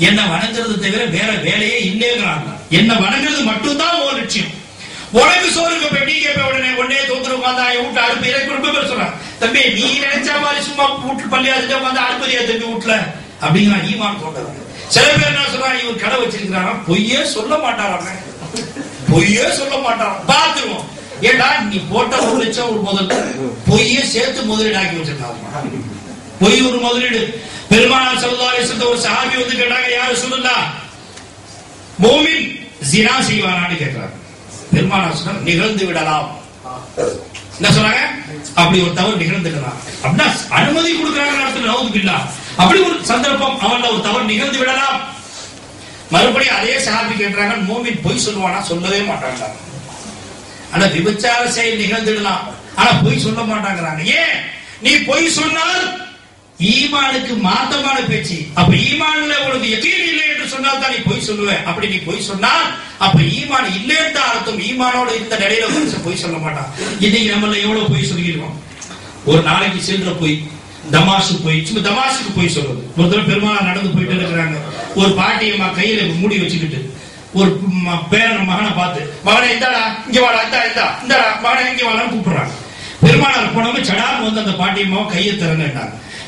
என்ன வணங்குறது தவிர வேற வேலையே இல்லைங்கறாங்க. என்ன வணங்குறது மட்டும் தான் ஒரு லட்சியம். உனக்கு சோறுக்கு போய் நீ கேப்ப உடனே தோத்துற உட்கார்ந்தா வீட்டு அடுப்பு இறக்கி ரொம்ப பேர் சொல்றான், தம்பி நீ நினைச்ச மாதிரி சும்மா வீட்டு பள்ளியாதுட்டு உட்காந்து அடுப்பறியா தம்பி வீட்டுல அப்படிங்கிற ஈமான் கொண்டவங்க. சில பேர் என்ன சொல்றாங்க, இவர் கடை வச்சிருக்கிறாங்க, பொய்யே சொல்ல மாட்டாராங்க, பொய்யே சொல்ல மாட்டாராம். பாத்துருவோம். ஏண்டா நீ போட்ட 1 லட்சம் ஒரு முதல் பொய்யே சேர்த்து முதலீடு ஆக்கி வச்சிருக்காங்க. பொய் ஒரு முதலீடு. பெருமானார் ஸல்லல்லாஹு அலைஹி வஸல்லம் ஒரு சஹாபி வந்து கேட்டாங்க, யா ரசூலுல்லாஹ் மூமின் ஜினா செய்வானான்னு கேட்கிறாங்க. பெருமானார் சொன்னாங்க நிகழ்ந்து விடலாம். என்ன சொல்றாங்க? அப்படி ஒரு தவறு நிகழ்ந்துடலாம் அப்படின்னா அனுமதி கொடுக்குறாங்க அர்த்தம். நவுதுபில்லாஹ். அப்படி ஒரு சந்தர்ப்பம் அவன்ல ஒரு தவறு நிகழ்ந்து விடலாம். மறுபடியும் அதே சஹாபி கேட்கிறாங்க, மூமின் பொய் சொல்லுவானா? சொல்லவே மாட்டாங்க. ஆனா விபச்சார செயல் நிகழ்ந்துடலாம், ஆனா பொய் சொல்ல மாட்டாங்கிறாங்க. ஏன்? நீ பொய் சொன்னால் ஈமானுக்கு மாத்தமான பேச்சு. அப்ப ஈமான்ல உனக்கு யகீன் இல்லை என்று சொன்னால் தான் நீ பொய் சொல்லுவ. அப்படி நீ பொய் சொன்னால் அப்ப ஈமான் இல்லைன்னு தான் அர்த்தம். ஈமானோட இந்த நிலையில மனுஷன் பொய் சொல்ல மாட்டான். இன்னைக்கு நம்மள எவ்வளவு பொய் சொல்லிருக்கோம். ஒரு நாளைக்கு சென்ற போய் தமாஷு போய் சும்மா தமாஷுக்கு போய் சொல்றது. ஒரு தடவை பெருமாள் நடந்து போயிட்டு இருக்கிறாங்க, ஒரு பாட்டியம்மா கையில மூடி வச்சுக்கிட்டு ஒரு பேரன் மகனை பார்த்து, மகனை இந்தாடா இங்க வாடா, இந்தாடா மகனை இங்க வாடான்னு கூப்பிடுறாங்க. பெருமாள் போனவங்க சடான்னு வந்து அந்த பாட்டியம்மாவை கையை திறந்தாங்க.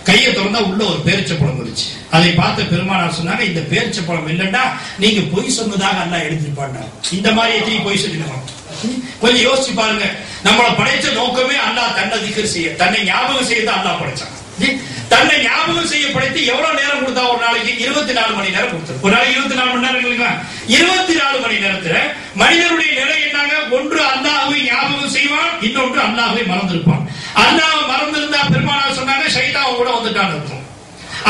கையை திறந்தா உள்ள ஒரு பேரிச்சப்பழம் இருந்துச்சு. அதை பார்த்த பெருமானார் சொன்னாங்க, இந்த பேரிச்சப்பழம் இல்லைன்னா நீங்க பொய் சொன்னதாக அல்லாஹ் எழுதிருப்பாங்க. இந்த மாதிரி எதையும் பொய் சொல்லிடுவோம். கொஞ்சம் யோசிச்சு பாருங்க. நம்மளை படைச்ச நோக்கமே அல்லாஹ் தன்னை திக்ர் செய்ய, தன்னை ஞாபகம் செய்ய தான் அல்லாஹ் படைச்சாங்க. தன்னை ஞாபகம் செய்ய படைத்து எவ்வளவு நேரம் கொடுத்தா? ஒரு நாளைக்கு 24 மணி நேரம் கொடுத்தாரு. ஒரு நாளைக்கு 24 மணி நேரம் இல்லைங்களா? 24 மணி நேரத்துல மனிதனுடைய நிலை என்னங்க? ஒன்று அல்லாஹ்வை ஞாபகம் செய்வான், இன்னொன்று அல்லாஹ்வை மறந்திருப்பான். அல்லாஹ்வை மறந்திருந்தா பெருமானார் சொன்னாங்க ஷைத்தான் கூட வந்துட்டான்னு அர்த்தம்.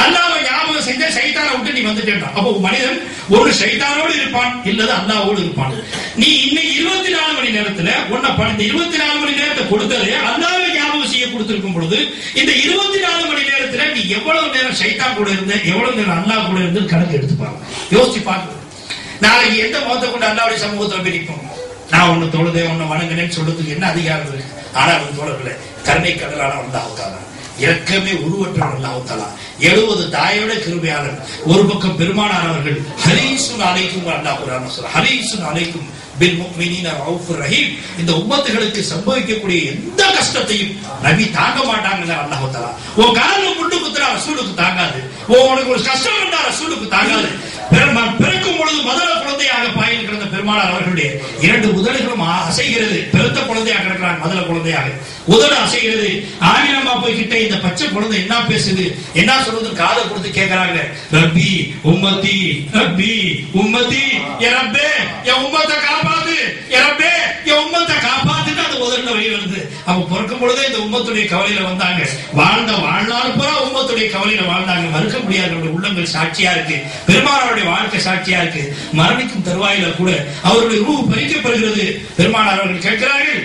அல்லாஹ்வை ஞாபகம் செஞ்சா ஷைத்தானை விட்டு நீ வந்துட்டேன். அப்போ மனிதன் ஒரு ஷைத்தானோடு இருப்பான், இல்லது அல்லாஹ்வோடு இருப்பான். நீ இன்னைக்கு 24 மணி நேரத்துல உன்னை 24 மணி நேரத்தை கொடுத்ததே அல்லாஹ்வை ஞாபகம் செய்ய கொடுத்திருக்கும் பொழுது இந்த 24 மணி நேரத்துல நீ எவ்வளவு நேரம் ஷைத்தான் கூட இருந்த, எவ்வளவு நேரம் அல்லாஹ் கூட இருந்து கணக்கு எடுத்துப்பாங்க. யோசிச்சு பாருங்க. நாளைக்கு எந்த முகத்தை கொண்டு அல்லாஹ்வுடைய சமூகத்துல பிரிப்போம்? நான் உன்னை தொழுதே உன்னை வணங்கினேன்னு சொல்றதுக்கு என்ன அதிகாரம் இருக்கு? ஆனா அவன் தோழர்களே, கருணை கடலான அல்லாஹ் இரக்கமே உருவற்றவர் அல்லாஹ் தஆலா 70 தாயோட கிருபையாளர். ஒரு பக்கம் பெருமானார் அவர்கள் ஹரீசுன் அலைக்கும் அல்லாஹ் குர்ஆன்ல சொல்றார், ஹரீசுன் அலைக்கும் பில் முஃமினீன ரவுஃபுர் ரஹீம். இந்த உம்மத்துகளுக்கு சம்பவிக்கக்கூடிய எந்த கஷ்டத்தையும் நபி தாங்க மாட்டாங்க அல்லாஹ் தஆலா. உன் கால்ல முள்ளு குத்துற ரசூலுக்கு தாங்காது, உனக்கு ஒரு கஷ்டம் வந்தா ரசூலுக்கு தாங்காது. பிறக்கும் பொழுது முதல்ல குழந்தையாக பாயில் கிடந்த பெருமானார் பெருமானார் அவர்களுடைய 2 உதடுகளும் அசைகிறது. பெருத்த குழந்தையாக கிடக்கிறாங்க, முதல்ல குழந்தையாக உதடு அசைகிறது. ஆமினாமா போய் கிட்ட இந்த பச்சை குழந்தை என்ன பேசுது, என்ன சொல்றது, காதை கொடுத்து கேட்கிறாங்க. ரப்பி உம்மத்தி, ரப்பி உம்மத்தி, என் ரப்பே என் உம்மத்தை காப்பாத்து, என் ரப்பே என் உம்மத்தை காப்பாத்துன்னு அந்த உதடுல வெளியே வருது. அவங்க பிறக்கும் பொழுதே இந்த உம்மத்துடைய கவலையில வந்தாங்க. வாழ்ந்த வாழ்நாள் பூரா உம்மத்துடைய கவலையில வாழ்ந்தாங்க. மறுக்க முடியாத உள்ளங்கள் சாட்சியா இருக்கு. பெருமானாருடைய வாழ்க்கை சாட்சியா இருக்கு. மரணிக்கும் தருவாயில கூட அவருடைய ரூஹ் பறிக்கப்படுகிறது. பெருமானார் அவர்கள் கேட்கிறார்கள்,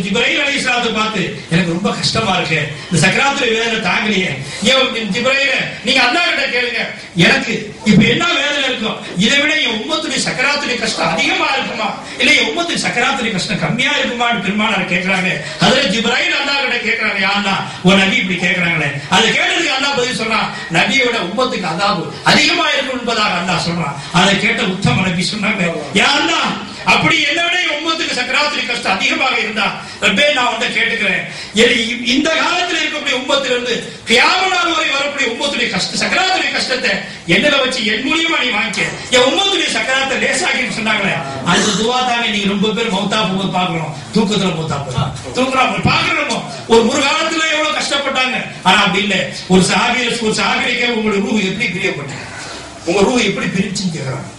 ஜிப்ரீல் அலைஹிஸ்ஸலாத்தை பார்த்து, எனக்கு ரொம்ப கஷ்டமா இருக்கு, இந்த சக்கராத்துடைய வேதனை தாங்கலையே. ஜிப்ரீல், நீங்க அல்லாஹ் கிட்ட கேளுங்க, எனக்கு இப்ப என்ன வேதனை இருக்கும், இதை விட என் உம்மத்துடைய சக்கராத்துடைய கஷ்டம் அதிகமா இருக்குமா, இல்ல என் உம்மத்துடைய சக்கராத்துடைய கஷ்டம் கம்மியா இருக்குமான்னு பெருமானார் கேட்கிறாங்க. அதுல ஜிப்ரீல் அல்லாஹ் கிட்ட கேட்கிறாங்க, யா அல்லாஹ் ஒரு நபி இப்படி கேட்கிறாங்களே. அதை கேட்டதுக்கு அல்லாஹ் பதில் சொல்றான், நபியோட உம்மத்துக்கு அதாபு அதிகமா இருக்கும் என்பதாக அல்லாஹ் சொல்றான். அதை கேட்ட உத்தம நபி சொன்னாங்க, யா அல்லாஹ் அப்படி என்ன விட உம்மத்துக்கு சக்கராத்துடைய கஷ்டம் அதிகமாக இருந்தா ரப்பே நான் வந்து கேட்டுக்கிறேன், இந்த காலத்தில் இருக்கக்கூடிய உம்மத்திலிருந்து கியாமத் நாள் வரை வரக்கூடிய உம்மத்துடைய கஷ்ட சக்கராத்துடைய கஷ்டத்தை என்னல வச்சு என் மூலியமா நீ வாங்கிக்க, என் உம்மத்துடைய சக்கராத்தை லேசாகின்னு சொன்னாங்களே. அந்த துவா தானே நீங்க ரொம்ப பேர் மௌத்தா போக பாக்குறோம், தூக்கத்துல மௌத்தா போறோம், தூக்குறாங்க பாக்குறோம். ஒரு காலத்துல எவ்வளவு கஷ்டப்பட்டாங்க. ஆனா அப்படி இல்ல. ஒரு சஹாபியக்கே உங்களோட ரூஹ் எப்படி பிரியப்பட்டாங்க, உங்க ரூஹ் எப்படி பிரிச்சுன்னு கேட்கிறாங்க.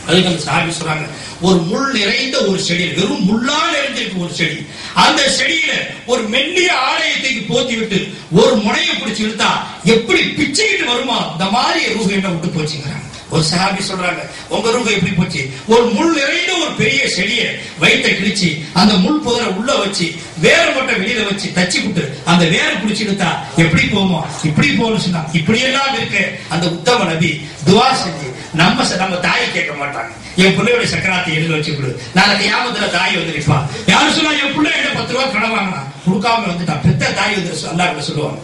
அதுக்கு அந்த சஹாபி சொல்றாங்க, ஒரு முள் நிறைந்த ஒரு செடி, வெறும் முள்ளால் நிறைஞ்சிருக்கு ஒரு செடி, அந்த செடியில ஒரு மெல்லிய ஆலயத்தை போத்தி விட்டு ஒரு முனையை பிடிச்சு இழுத்தா எப்படி பிச்சுக்கிட்டு வருமா, இந்த மாதிரி ரூஹ் என்ன விட்டு போச்சுங்கிறாங்க. ஒரு சஹாபி சொல்றாங்க, உங்க ரூஹ் எப்படி போச்சு, ஒரு முள் நிறைந்த ஒரு பெரிய செடியை வயிற்றை கிழிச்சு அந்த முள் புதரை உள்ள வச்சு வேற மட்டும் வெளியில வச்சு தச்சு விட்டு அந்த வேற பிடிச்சு இழுத்தா எப்படி போவோம், இப்படி போகணும் சொன்னா. இப்படி எல்லாம் இருக்கு. அந்த உத்தம நபி துவா செஞ்சு நம்ம தாயை கேட்க மாட்டாங்க, என் பிள்ளையோட சக்கராத்தை எழுத வச்சு கொடு, நாளைக்கு கியாமத்துல தாய் வந்து நிற்பா. யாரும் சொன்னா என் பிள்ளை என்ன 10 ரூபாய் கடன் வாங்கினா கொடுக்காம வந்துட்டா பெத்த தாய் வந்து அல்லாஹ் சொல்லுவாங்க.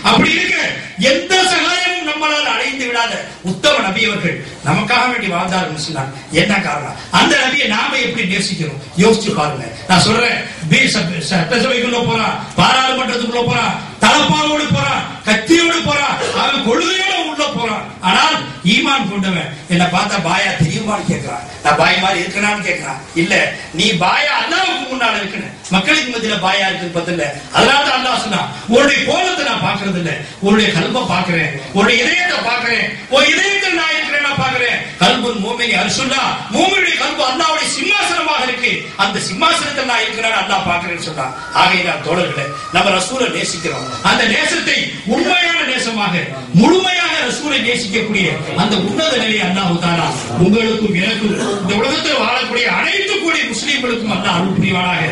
அப்படி இருக்கு. எந்த சகாயமும் நம்மளால் அடைந்து விடாத உத்தம நபி அவர்கள் நமக்காக வேண்டி வாழ்ந்தார்கள் சொன்னார். என்ன காரணம்? அந்த நபியை நாம எப்படி நேசிக்கிறோம் யோசிச்சு பாருங்க. நான் சொல்றேன், சட்டசபைக்குள்ள போறான், பாராளுமன்றத்துக்குள்ள போறான், தலப்பாவோடு போறான், கத்தியோடு போறான், அவன் கொள்கையோட உள்ள போறான். ஆனால் ஈமான் கொண்டவன் என்ன பார்த்தா பாயா தெரியுமான்னு கேட்கிறான். நான் பாய் மாதிரி இருக்கனான்னு கேட்கிறான். இல்ல, நீ பாயா அல்லாஹ்வுக்கு முன்னால இருக்கணும், மக்களுக்கு மத்தியில பாயா இருக்கு பத்தில. அதனால அல்லாஹ் சொன்னான், உன்னுடைய கோலத்தை நான் பாக்குறது இல்ல, உன்னுடைய கல்பை பாக்குறேன், உன்னுடைய இதயத்தை பாக்குறேன், உன் இதயத்தில் நான் இருக்கிறேன் நான் பாக்குறேன். கல்புன் மூமினி அர்சுல்லா, மூமினுடைய கல்பு அல்லாஹ்வுடைய சிம்மாசனமாக இருக்கு, அந்த சிம்மாசனத்தில் நான் இருக்கிறேன் அல்லாஹ் பாக்குறேன்னு சொன்னான். ஆகையினால் தோழர்களே, நம்ம ரசூலை நேசிக்கிறோம். அந்த நேசத்தை உண்மையான நேசமாக முழுமையாக ரசூலை நேசிக்கக்கூடிய அந்த உன்னத நிலையை அல்லாஹ் தஆலா உங்களுக்கும் எனக்கும் இந்த உலகத்தில் வாழக்கூடிய அனைத்து கோடி முஸ்லிம்களுக்கும் அல்லாஹ் அருள் புரிவானாக.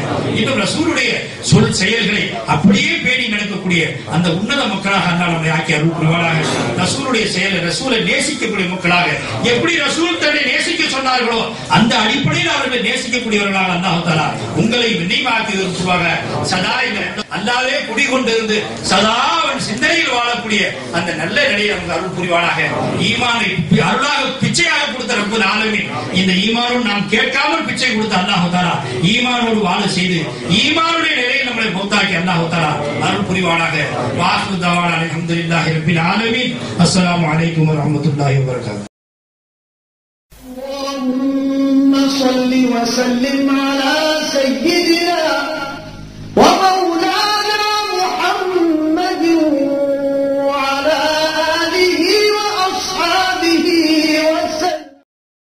இன்னும் ரசூலுடைய சொல் செயல்களை அப்படியே பேணி நடக்கக்கூடிய அந்த உன்னத மக்களாக அல்லாஹ் நம்மை ஆக்கி அருள் புரிவானாக. ரசூலுடைய செயலை ரசூலை நேசிக்கக்கூடிய மக்களாக எப்படி ரசூல் தன்னை நேசிக்க சொன்னார்களோ அந்த அடிப்படையில் அவர்கள் நேசிக்கக்கூடியவர்களாக அல்லாஹ் தஆலா உங்களை நினைவாக்கி வருவாங்க. சதா அல்லாஹ்வே குடிகொண்டிருந்து சதா அவன் சிந்தனையில் வாழக்கூடிய அந்த நல்ல நிலையை நமக்கு அருள் புரிவானாக. ஈமானை அருளாக பிச்சையாக கொடுத்த ரப்பல் ஆலமீன் இந்த ஈமானோடு நாம் கேட்காமல் பிச்சை கொடுத்த அல்லாஹ் தஆலா ஈமானோடு வாழ செய்து ஈமானுடைய நிலையை நம்மளை மௌத்தாக்கி அல்லாஹ் தஆலா அருள் புரிவானாக. வாஹு தஆலா அல்ஹம்துலில்லாஹி ரப்பில் ஆலமீன். அஸ்ஸலாமு அலைக்கும் வரஹ்மத்துல்லாஹி வபரகாத்துஹு. اللهم صل وسلم على سيدنا